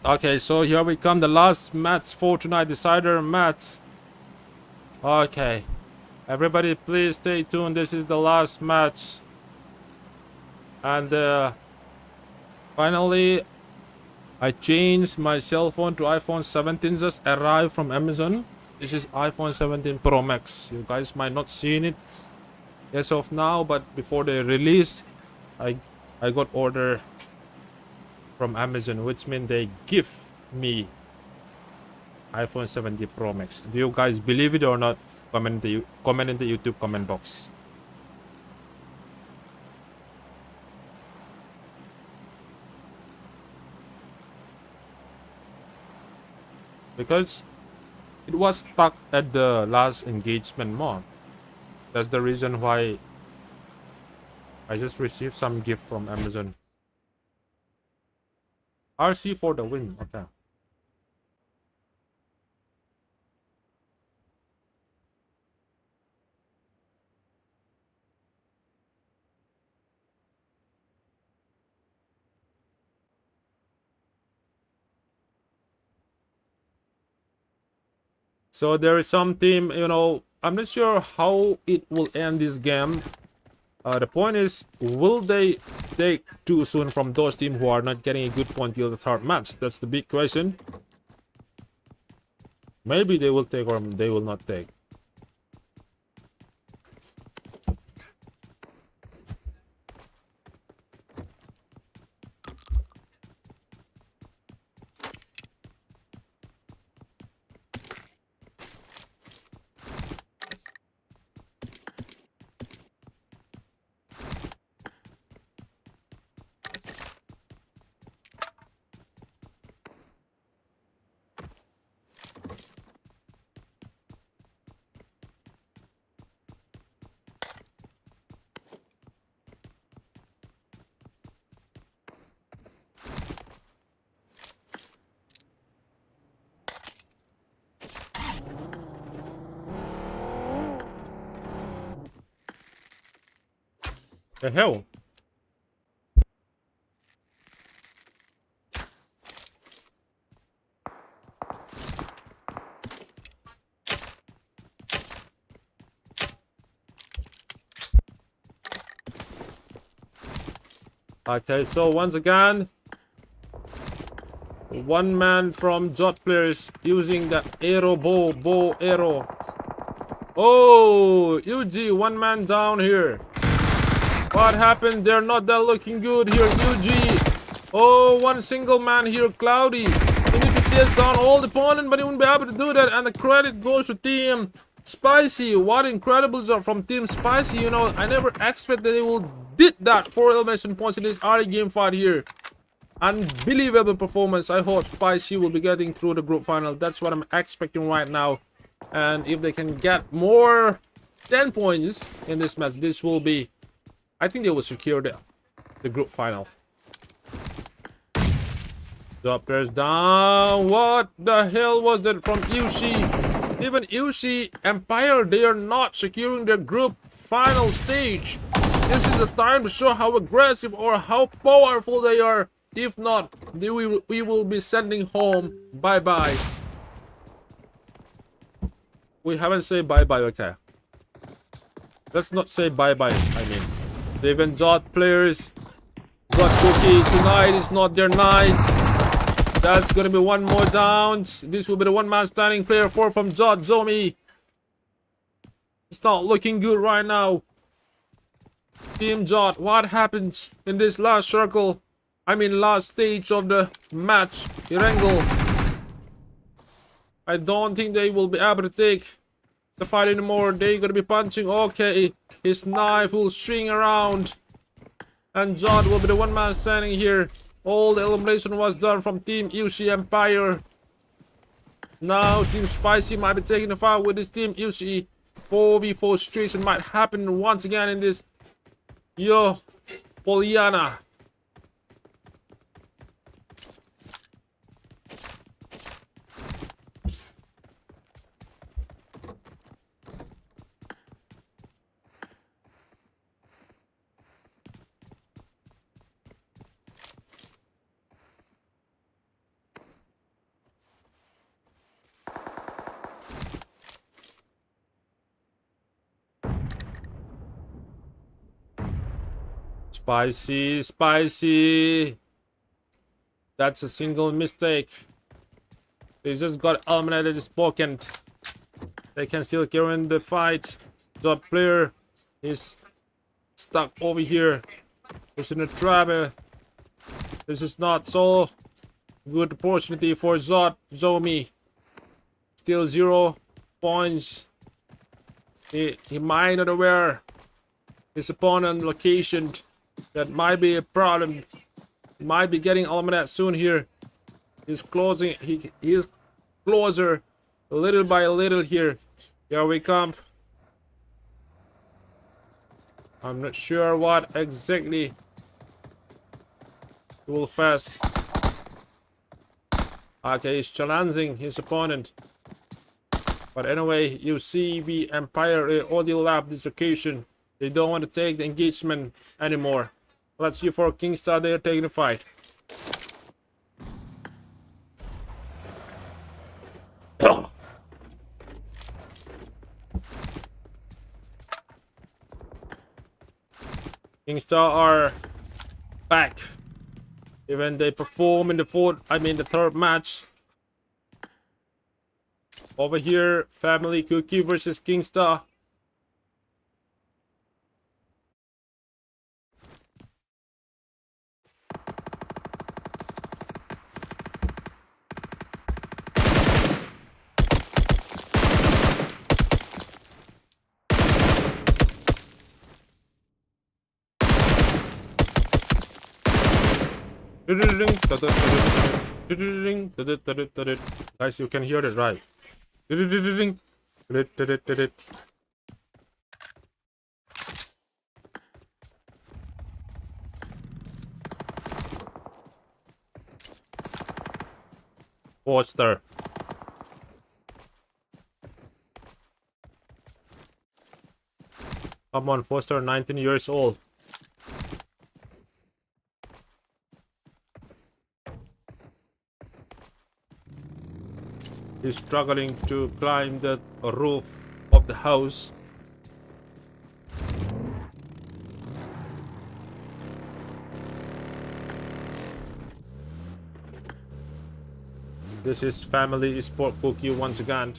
Okay, so here we come, the last match for tonight, decider match. Okay, everybody please stay tuned, this is the last match. And finally I changed my cell phone to iPhone 17, just arrived from Amazon. This is iPhone 17 Pro Max. You guys might not seen it as of now, but before they release, I got order from Amazon, which means they give me iPhone 70 Pro Max. Do you guys believe it or not? Comment in the YouTube comment box. Because it was stuck at the last engagement month. That's the reason why I just received some gift from Amazon. RC for the win. Okay. So there is some team, you know, I'm not sure how it will end this game. The point is, will they take too soon from those teams who are not getting a good point till the third match? That's the big question. Maybe they will take or they will not take. The hell? Okay, so once again, one man from Jot players using the arrow bow arrow. Oh, UG, one man down here. What happened? They're not that looking good here, UG. Oh, one single man here, Cloudy. He need to chase down all the opponent, but he won't be able to do that. And the credit goes to Team Spicy. What incredibles are from Team Spicy. You know, I never expected they will did that 4 elimination points in this early game fight here. Unbelievable performance. I hope Spicy will be getting through the group final. That's what I'm expecting right now. And if they can get more 10 points in this match, this will be, I think they will secure the group final. Droppers down. What the hell was that from Yushi? Even Yushi Empire, they are not securing their group final stage. This is the time to show how aggressive or how powerful they are. If not, we will be sending home bye-bye. We haven't said bye-bye, okay. Let's not say bye-bye, I mean. Even Jot players got cookie. Tonight is not their night. That's gonna be one more down. This will be the one-man standing player 4 from Jot, Zomi. It's not looking good right now. Team Jot, what happens in this last circle? I mean last stage of the match. Erangel. I don't think they will be able to take the fight anymore. They're gonna be punching. Okay, his knife will swing around. And Jot will be the one man standing here. All the elimination was done from Team UC Empire. Now Team Spicy might be taking the fight with this Team UC. 4v4 situation might happen once again in this Poliana. Spicy, spicy. That's a single mistake. They just got eliminated spoken. They can still carry on the fight. The player is stuck over here. He's in a trap. This is not so good opportunity for Zomi. Still 0 points. He might not aware his opponent location. That might be a problem. He might be getting eliminated soon here. He's closing. He is closer little by little here. Here we come. I'm not sure what exactly he will face. Okay, he's challenging his opponent. But anyway, you see the Empire already left this location. They don't want to take the engagement anymore. Let's see for Kingstar, they're taking the fight. Kingstar are back. Even they perform in the third match. Over here, Family Cookie versus Kingstar. Guys, you can hear it, right? Foster. Come on, Foster, 19 years old. He's struggling to climb the roof of the house. This is Family Esports Cookie once again.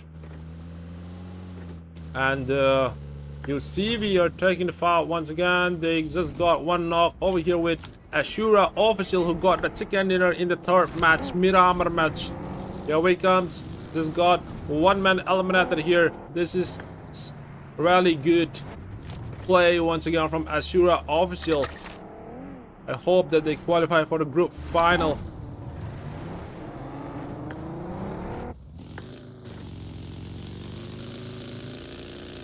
And you see we are taking the fight once again. They just got one knock over here with Ashura Official, who got the chicken dinner in the third match, Miramar match. Here we comes. Just got one man eliminated here. This is really good play once again from Ashura Official. I hope that they qualify for the group final.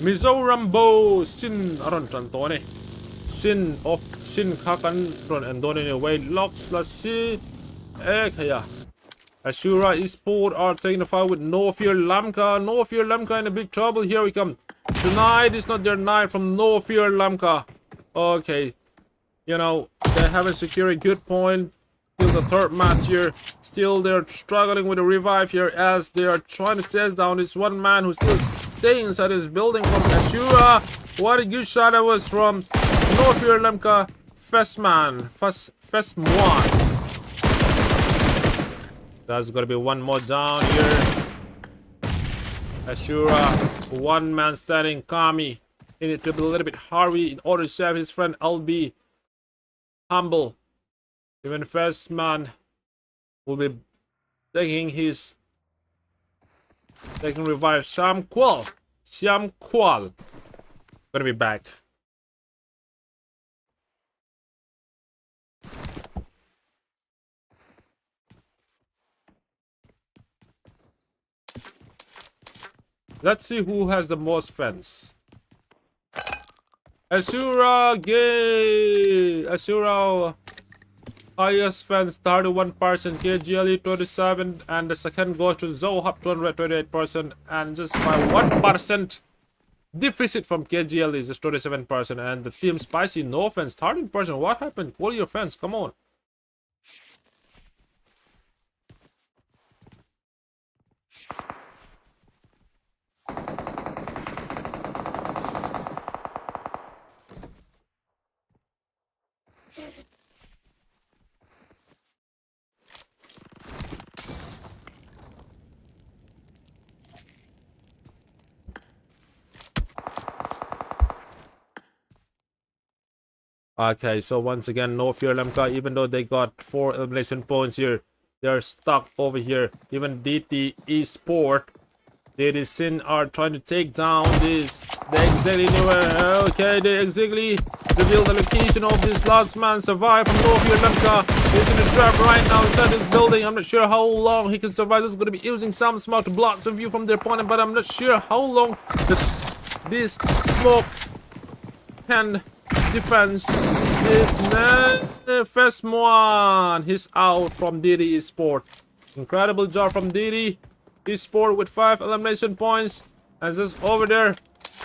Mizorambo Sin Aron Trantone Sin of Sin Kakan Ron Andone Way Locks Lassi Ekaya. Ashura Esports are taking the fight with No Fear Lamka. No Fear Lamka in a big trouble. Here we come. Tonight is not their night from No Fear Lamka. Okay. You know, they haven't secured a good point till the third match here. Still, they're struggling with a revive here as they are trying to chase down this one man who's still staying inside his building from Ashura. What a good shot that was from No Fear Lamka. Festman. Festmoan. There's gonna be one more down here. Ashura, one man standing. Kami, he need to be a little bit hurry in order to save his friend LB. Humble. Even first man will be taking revive. Siam Kwal. Gonna be back. Let's see who has the most fans. Asura gay. Asura highest fans 31%, KGLE 27, and the second goes to Zohab 228%, and just by 1% deficit from KGLE is just 27%, and the Team Spicy no fans 13%. What happened? Call your fans, come on. Okay, so once again, no fear Lemka, even though they got 4 elimination points here. They're stuck over here. Even DT Esports, DT Sin are trying to take down this. They exactly nowhere. Okay, they exactly reveal the location of this last man. Survive from no fear Lemka. He's in the trap right now inside this building. I'm not sure how long he can survive. This is going to be using some smoke to block some view from their opponent, but I'm not sure how long this smoke can defense is the first one. He's out from DD Esports. Incredible job from DD Esports with 5 elimination points. And just over there,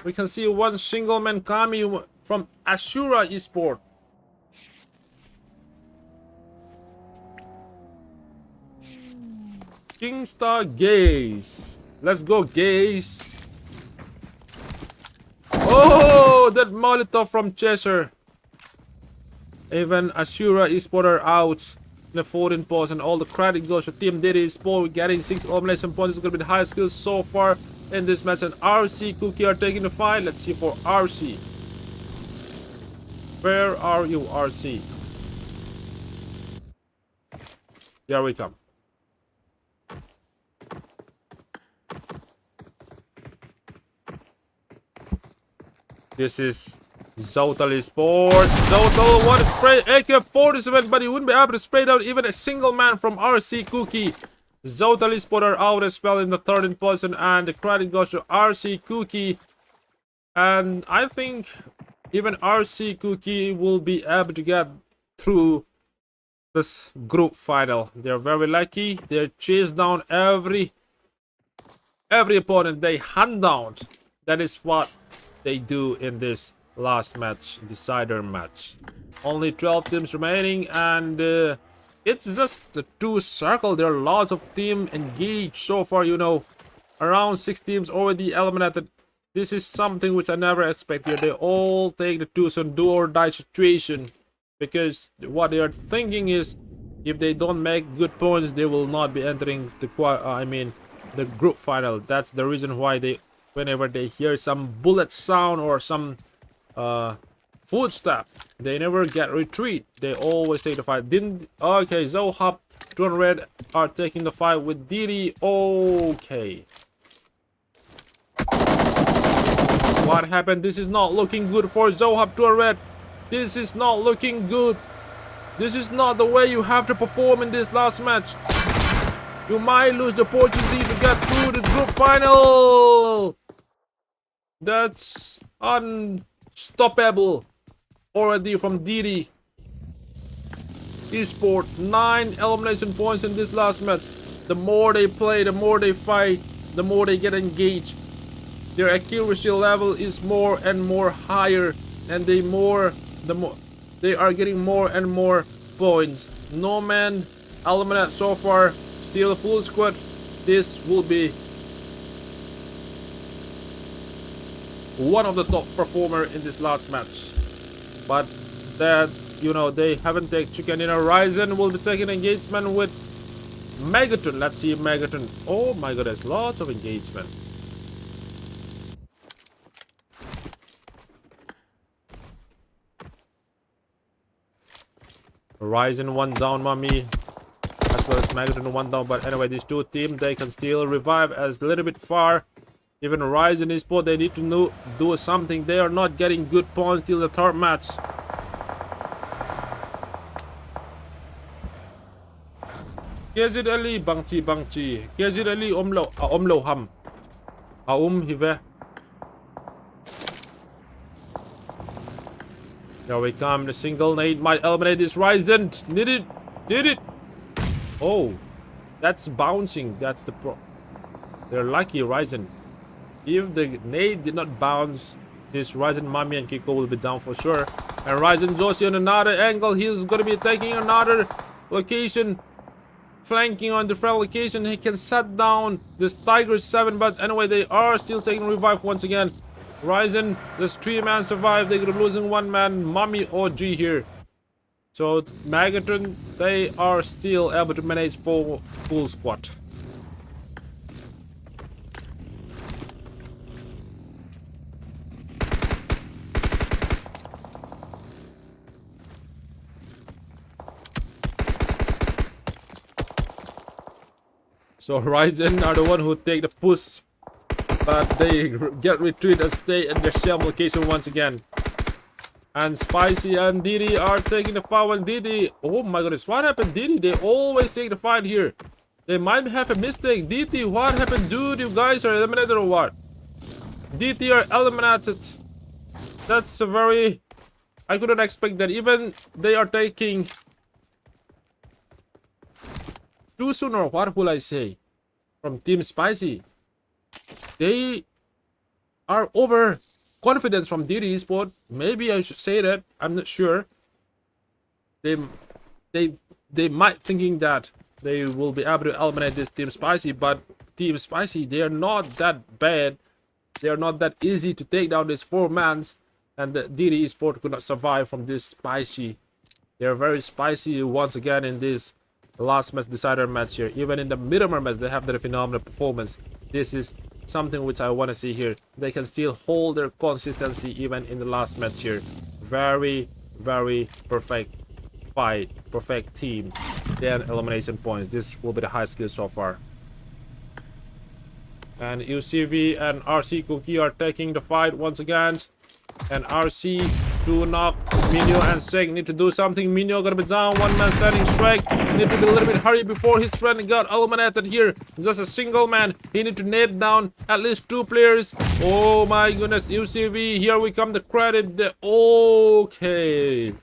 we can see one single man Kami from Ashura Esports. Kingstar Gaze. Let's go, Gaze. Oh, that Molotov from Cheshire. Even Ashura Esports are out in the 14th post, and all the credit goes to Team Diddy Esports getting 6 elimination points. It's going to be the highest skill so far in this match, and RC Cookie are taking the fight. Let's see for RC. Where are you, RC? Here we come. This is Zotal Esports. Zotal want to spray AK-47, but he wouldn't be able to spray down even a single man from RC Cookie. Zotal Esports are out as well in the 13th position, and the credit goes to RC Cookie. And I think even RC Cookie will be able to get through this group final. They're very lucky. They chase down every opponent they hunt down. That is what they do in this last match, decider match. Only 12 teams remaining, and it's just the 2 circle. There are lots of teams engaged so far, you know. Around 6 teams already eliminated. This is something which I never expected. They all take the 2 do or die situation, because what they are thinking is if they don't make good points, they will not be entering the group final. That's the reason why they, whenever they hear some bullet sound or some footstep, they never get retreat. They always take the fight. Okay, Zohab, 200 are taking the fight with Didi. Okay, what happened? This is not looking good for Zohab 200. This is not looking good. This is not the way you have to perform in this last match. You might lose the opportunity to get through the group final. That's unstoppable already from DD Esports. 9 elimination points in this last match. The more they play, the more they fight, the more they get engaged. Their accuracy level is more and more higher, and they are getting more and more points. No man eliminated so far. Still a full squad. This will be one of the top performer in this last match. But that, you know, they haven't taken chicken dinner. Ryzen will be taking engagement with Megaton. Let's see Megaton. Oh my goodness, lots of engagement. Ryzen 1 down, mommy, as well as Megaton 1 down. But anyway, these 2 teams, they can still revive as a little bit far. Even Ryzen Esports, they need to do something. They are not getting good points till the 3rd match. Gezid Ali Bangchi Gezid Ali Omlo Ham Hive. Here we come. The single nade might eliminate this Ryzen. Did it. Oh, that's bouncing. That's the pro. They're lucky, Ryzen. If the nade did not bounce, this Ryzen Mami and Kiko will be down for sure. And Ryzen Josie on another angle. He's going to be taking another location, flanking on different location. He can shut down this Tiger 7, but anyway, they are still taking revive once again. Ryzen, this 3 man survive. They're losing 1 man. Mami OG here. So Megatron, they are still able to manage full squad. So Horizon are the one who take the push, but they get retreat and stay at their shell location once again. And Spicy and Diddy are taking the fight. And Diddy, oh my goodness, what happened, Diddy? They always take the fight here. They might have a mistake. Diddy, what happened, dude? You guys are eliminated or what? Diddy are eliminated. That's a very... I couldn't expect that. Even they are taking... too soon, or what will I say? From Team Spicy. They are over confidence from Diddy Esports. Maybe I should say that. I'm not sure. They might thinking that they will be able to eliminate this Team Spicy, but Team Spicy, they are not that bad. They are not that easy to take down these 4 mans, and the Diddy Esports could not survive from this Spicy. They are very spicy once again in this last match decider match here. Even in the Miramar match, they have that phenomenal performance. This is something which I want to see here. They can still hold their consistency even in the last match here. Very, very perfect fight, perfect team. 10 elimination points. This will be the high skill so far. And UCV and RC Cookie are taking the fight once again. And RC to knock Minio and Shrek need to do something. Minio gonna be down, 1 man standing. Shrek need to be a little bit hurry before his friend got eliminated here. Just a single man. He need to nail down at least 2 players. Oh my goodness, UCV, here we come the credit. Okay. Would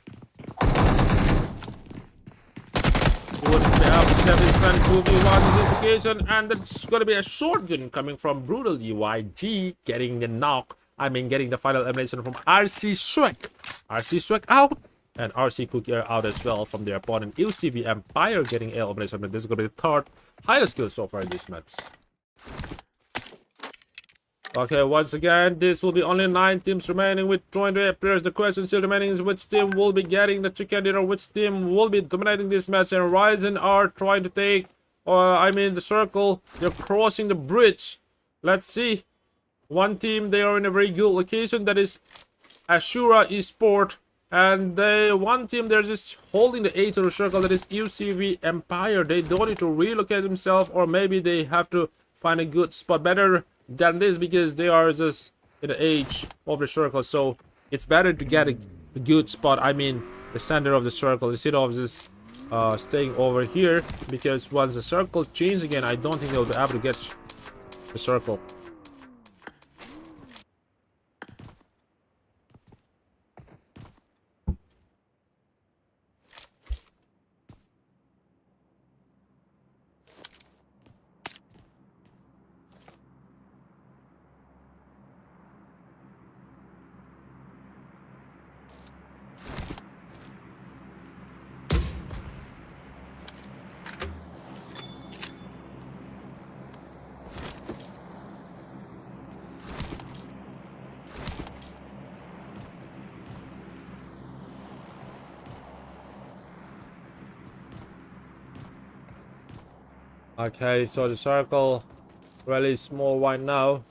be able to set his friend 2v1 notification, and that's gonna be a shotgun coming from Brutal UIG, getting the knock. I mean, getting the final elimination from RC Shrek. RC Shrek out. And RC Cookie are out as well from their opponent. UCV Empire getting elimination. But this is going to be the 3rd highest skill so far in this match. Okay, once again, this will be only 9 teams remaining with 28 players. The question still remaining is which team will be getting the chicken dinner, which team will be dominating this match. And Ryzen are trying to take, the circle. They're crossing the bridge. Let's see. One team, they are in a very good location, that is Ashura Esports, and one team, they're just holding the 8 circle, that is UCV Empire. They don't need to relocate themselves, or maybe they have to find a good spot better than this, because they are just in the edge of the circle. So it's better to get a good spot, I mean the center of the circle, instead of just staying over here, because once the circle changes again, I don't think they'll be able to get the circle. Okay, so the circle really small right now.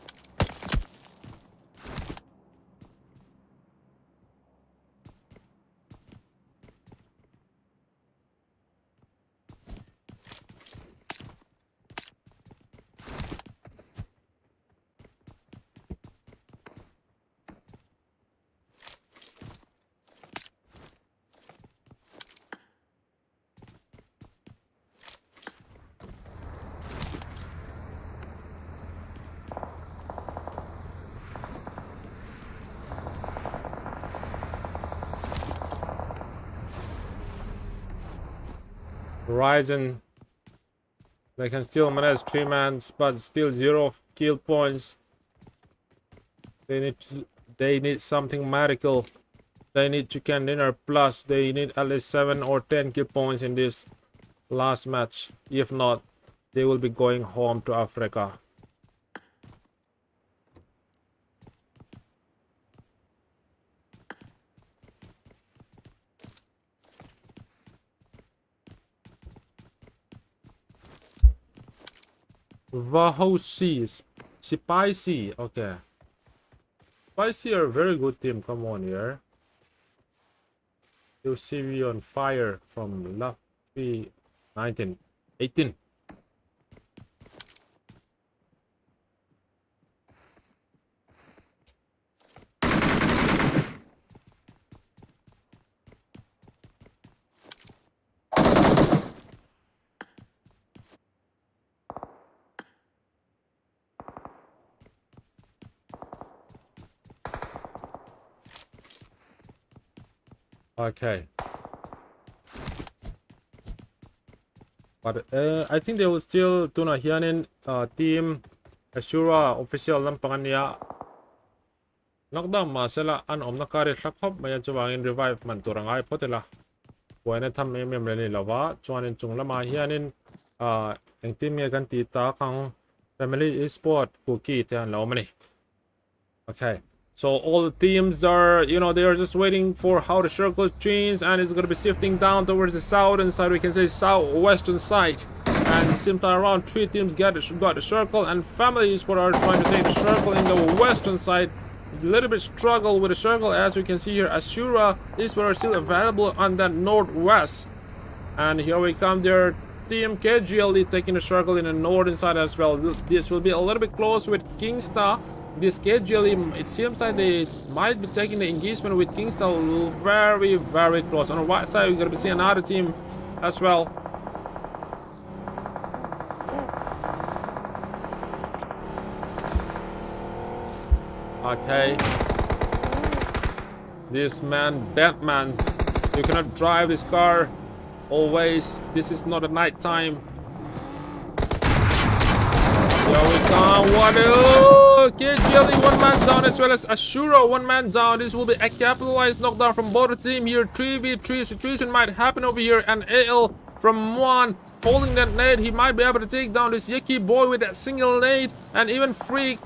Horizon, they can still manage 3 mans, but still 0 kill points. They need something magical. They need chicken dinner, plus they need at least 7 or 10 kill points in this last match. If not, they will be going home to Africa. Vahosi. Spicy. Okay. Spicy are a very good team. Come on here. You see me on fire from Luffy 19. 18. Okay. But I think they will still do not hear in team Asura official lampangan niya. Knockdown masela an nakari sakhop maya chuwangin revive man turangai potela. Buena tham mem reni lawa chuanin chunglama hianin ang team nge kan ti ta kang family Esports cookie te an lawmani. Okay. So all the teams are, they are just waiting for how the circle changes, and it's going to be shifting down towards the southern side. We can say southwestern side. And sometime around 3 teams got the circle, and Family Esports are trying to take the circle in the western side. A little bit struggle with the circle, as we can see here. Asura Esports are still available on that northwest. And here we come, their team KGLE taking the circle in the northern side as well. This will be a little bit close with Kingstar. This KGLE, it seems like they might be taking the engagement with Kingstar very, very close. On the right side, we're going to be seeing another team as well. Okay. This man, Batman, you cannot drive this car always. This is not a night time. Here we come. What? KGLE 1 man down, as well as Asura 1 man down. This will be a capitalized knockdown from both team here. 3v3 situation might happen over here, and AL from 1 holding that nade. He might be able to take down this Yucky boy with that single nade, and even Freak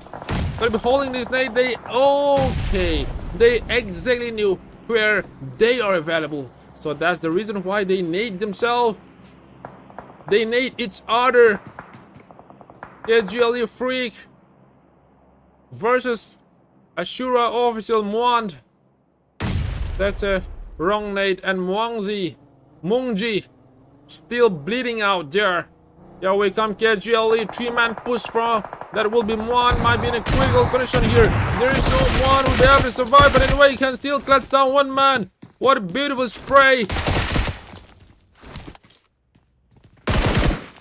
will be holding this nade. They exactly knew where they are available, so that's the reason why they nade themselves. They nade each other. KGLE Freak versus Asura official Mwand. That's a wrong nade, and Mungji still bleeding out there. Here we come, KGLE 3-man push from that will be Mwand. Might be in a critical condition here. There is no Mwand who will be able to survive, but anyway, he can still clutch down 1 man. What a beautiful spray.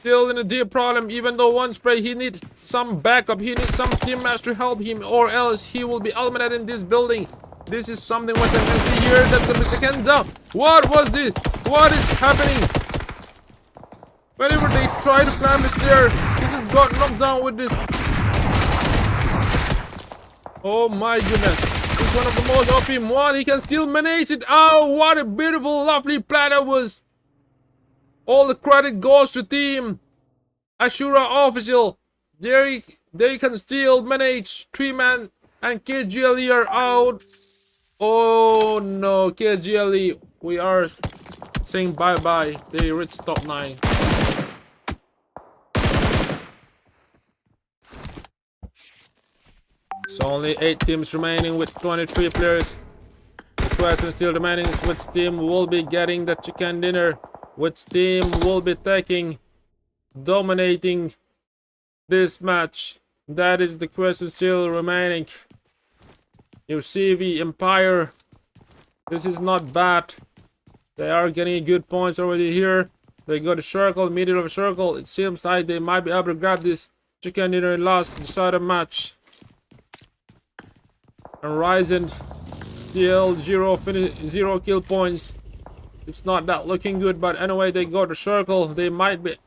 Still in a deep problem, even though 1 spray, he needs some backup, he needs some teammates to help him, or else he will be eliminated in this building. This is something what I can see here. That's the second down. What was this? What is happening? Whenever they try to climb the stair, he just got knocked down with this. Oh my goodness. This is one of the most OP one. He can still manage it. Oh, what a beautiful, lovely play that was. All the credit goes to team Asura official. They can still manage 3-man, and KGLE are out. Oh no, KGLE, we are saying bye-bye. They reached top 9. So only 8 teams remaining with 23 players. The question still remaining is which team will be getting the chicken dinner. Which team will be dominating this match? That is the question still remaining. UCV Empire. This is not bad. They are getting good points already here. They got a circle, middle of a circle. It seems like they might be able to grab this chicken dinner in last decided match. And Ryzen still 0 kill points. It's not that looking good, but anyway, they got a circle. They might be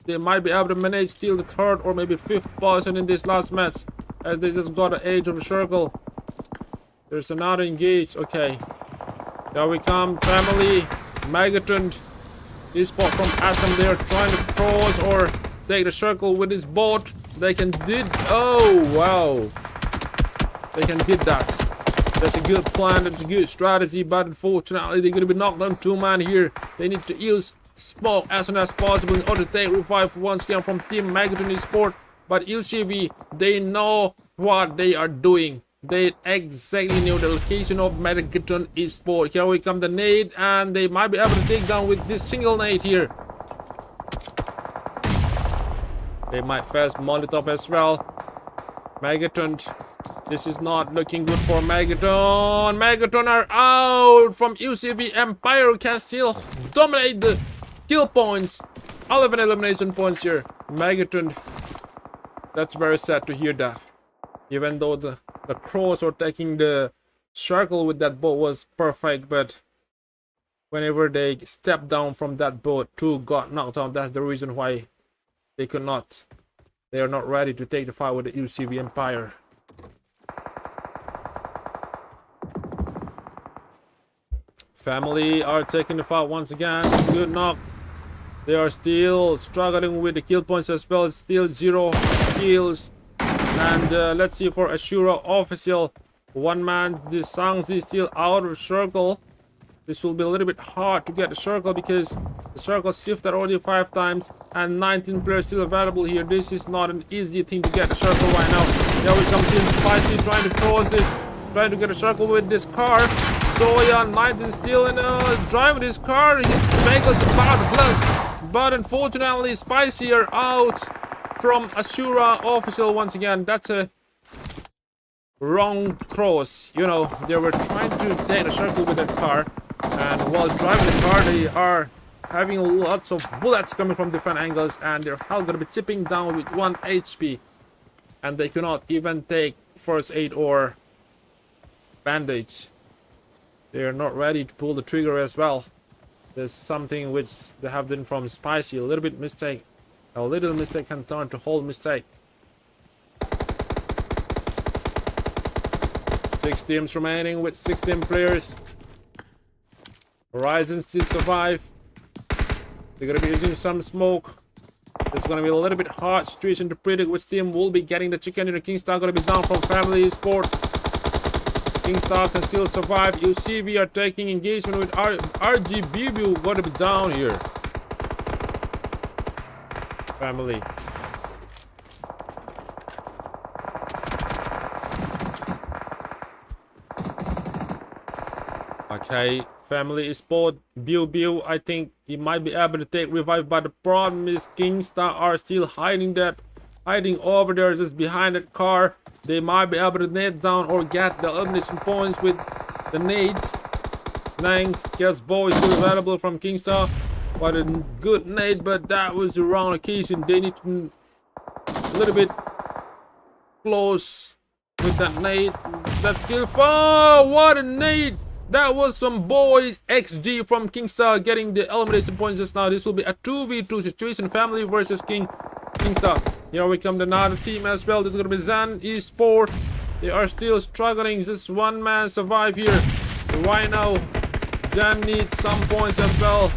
able to manage still the 3rd or maybe 5th position in this last match, as they just got the edge of the circle. There's another engage. Okay, here we come. Family Megatron Esports from Assam. They're trying to cross or take the circle with this boat. They can did. Oh wow, they can did that. That's a good plan, that's a good strategy, but unfortunately they're going to be knocked down 2 man here. They need to use smoke as soon as possible in order to take revive once again from Team Megaton Esports. But UCV, they know what they are doing. They exactly knew the location of Megaton Esports. Here we come the nade, and they might be able to take down with this single nade here. They might face Molotov as well. Megaton, this is not looking good for Megaton. Megaton are out from UCV. Empire can still dominate the kill points. 11 elimination points here. Megaton, that's very sad to hear that. Even though the cross or taking the circle with that boat was perfect, but whenever they step down from that boat, 2 got knocked out. That's the reason why they could not. They are not ready to take the fight with the UCV Empire. Family are taking the fight once again. Good knock. They are still struggling with the kill points as well. Still 0 kills. And let's see for Ashura official. One man, the Sangs is still out of circle. This will be a little bit hard to get the circle because the circle shifted already 5 times and 19 players still available here. This is not an easy thing to get the circle right now. There we come Team Spicy trying to cross this, trying to get a circle with this car. Soya 19 still in driving this car. His vehicle's about to blast. But unfortunately Spicy are out from Ashura official once again. That's a wrong cross. You know, they were trying to take the circle with that car. And while driving the car, they are having lots of bullets coming from different angles, and their health gonna be tipping down with 1 HP, and they cannot even take first aid or bandage. They are not ready to pull the trigger as well. There's something which they have done from Spicy. A little mistake can turn to whole mistake. 6 teams remaining with 16 players. Horizon still survive. They're gonna be using some smoke. It's gonna be a little bit hard situation to predict which team will be getting the chicken. And Kingstar gonna be down from Family Esports. Kingstar can still survive. UCV are taking engagement with RGBB. Gonna be down here. Family. Okay. Family Esports, Bill, I think he might be able to take revive, but the problem is Kingstar are still hiding over there just behind that car. They might be able to nade down or get the elimination points with the nades. Lang, yes, boy is still available from Kingstar. What a good nade, but that was the wrong occasion. They need to a little bit close with that nade. That's still far. What a nade! That was some boy XG from Kingstar getting the elimination points just now. This will be a 2v2 situation. Family versus Kingstar. Here we come to another team as well. This is going to be Zan Esports. They are still struggling. Just one man survive here. Right now, Zan needs some points as well.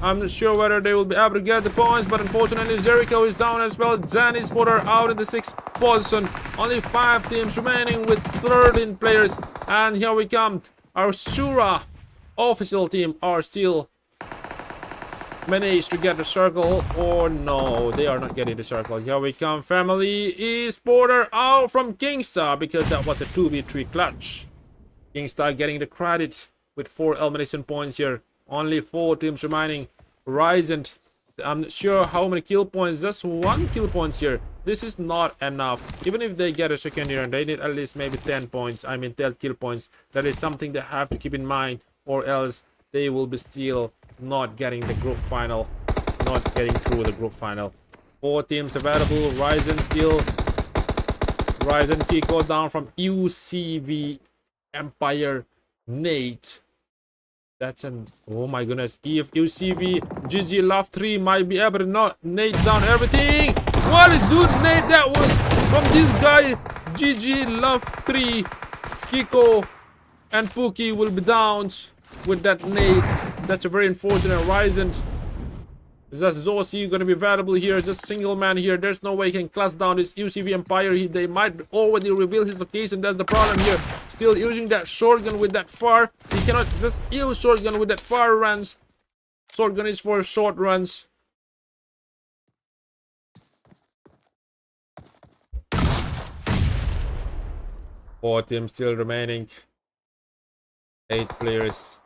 I'm not sure whether they will be able to get the points, but unfortunately Jericho is down as well. Zan Esports are out in the 6th position. Only 5 teams remaining with 13 players. And here we come. Our Shura official team are still managed to get the circle, or no, they are not getting the circle. Here we come. Family Esports out from Kingstar because that was a 2v3 clutch. Kingstar getting the credit with 4 elimination points here. Only 4 teams remaining. Horizon, I'm not sure how many kill points. Just 1 kill points here. This is not enough. Even if they get a second year, they need at least maybe 10 points. I mean 10 kill points. That is something they have to keep in mind, or else they will be still not getting the group final. Not getting through the group final. 4 teams available. Ryzen still. Ryzen Kiko down from UCV Empire Nate. That's an, oh my goodness. If UCV GG Love 3 might be able to not nade down everything. What a good nade that was from this guy. GG Love 3. Kiko and Pookie will be down with that nade. That's a very unfortunate. Ryzen. Just Zosi gonna be available here. Just single man here. There's no way he can class down this UCV Empire. They might already reveal his location. That's the problem here. Still using that shotgun with that far. He cannot just use shotgun with that far range. Shotgun is for short runs. Four teams still remaining. 8 players.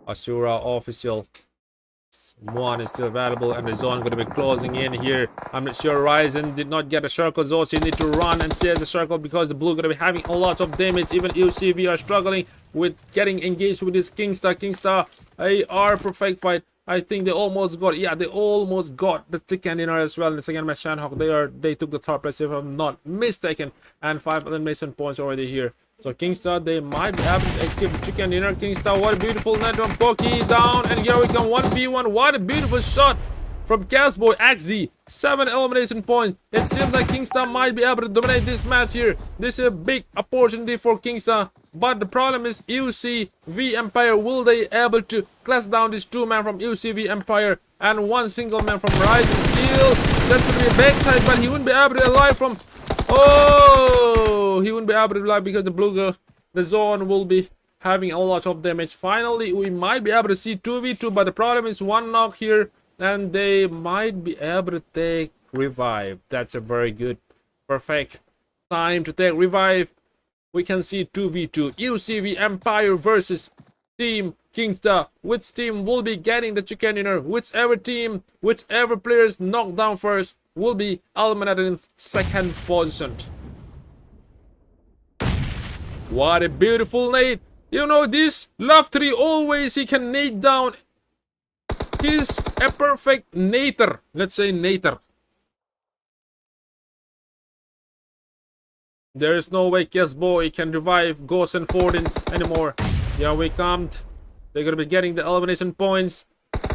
Asura official. One is still available and the zone going to be closing in here. I'm not sure. Ryzen did not get a circle zone, so you need to run and chase the circle because the blue going to be having a lot of damage. Even UCV are struggling with getting engaged with this Kingstar. Kingstar, they are perfect fight. I think they almost got, yeah, they almost got the chicken dinner as well in the second match. Sanhok, they took the third place if I'm not mistaken, and 5 elimination points already here. So Kingstar, they might be able to keep the chicken dinner. Kingstar, what a beautiful net from Pokey down, and here we come 1v1. What a beautiful shot from Casboy XZ. 7 elimination points. It seems like Kingstar might be able to dominate this match here. This is a big opportunity for Kingstar. But the problem is UCV Empire. Will they able to clash down these 2 men from UCV Empire and 1 single man from Rising Steel? That's going to be a backside, but he wouldn't be able to alive from... Oh! He wouldn't be able to alive because the blue girl, the zone will be having a lot of damage. Finally, we might be able to see 2v2, but the problem is 1 knock here. And they might be able to take revive. That's a very good, perfect time to take revive. We can see 2v2 UCV Empire versus Team Kingstar. Which team will be getting the chicken dinner? Whichever team, whichever players knocked down first will be eliminated in second position. What a beautiful nade. You know this left 3 always he can nade down. He's a perfect nader. Let's say nader. There is no way Casboy can revive Ghosts and Fordins anymore. Here we come. They're gonna be getting the elimination points.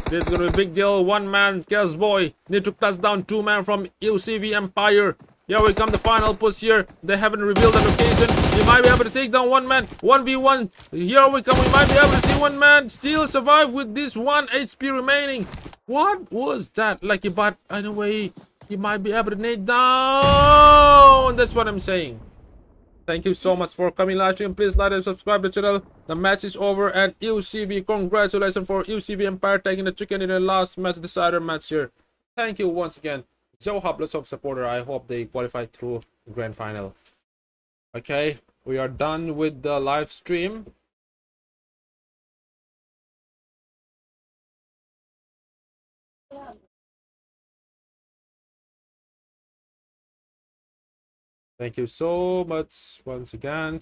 This is gonna be a big deal. 1 man, Casboy. Need to clash down 2 men from UCV Empire. Here we come, the final push here. They haven't revealed the location. You might be able to take down 1 man. 1v1. Here we come. We might be able to see 1 man still survive with this 1 HP remaining. What was that? Lucky, but anyway, he might be able to nade down. That's what I'm saying. Thank you so much for coming live stream. Please like and subscribe to the channel. The match is over and UCV, congratulations for UCV Empire taking the chicken in the last match decider match here. Thank you once again. So lots of supporter. I hope they qualify through the grand final. Okay, we are done with the live stream. Thank you so much once again.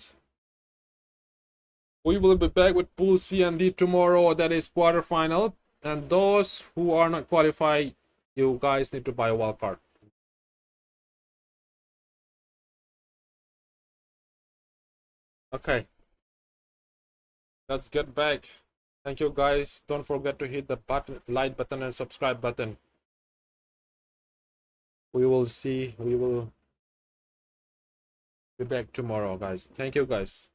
We will be back with Pool C and D tomorrow. That is quarterfinal. And those who are not qualified, you guys need to buy a wild card. Okay. Let's get back. Thank you guys. Don't forget to hit the button, like button and subscribe button. We will be back tomorrow, guys. Thank you guys.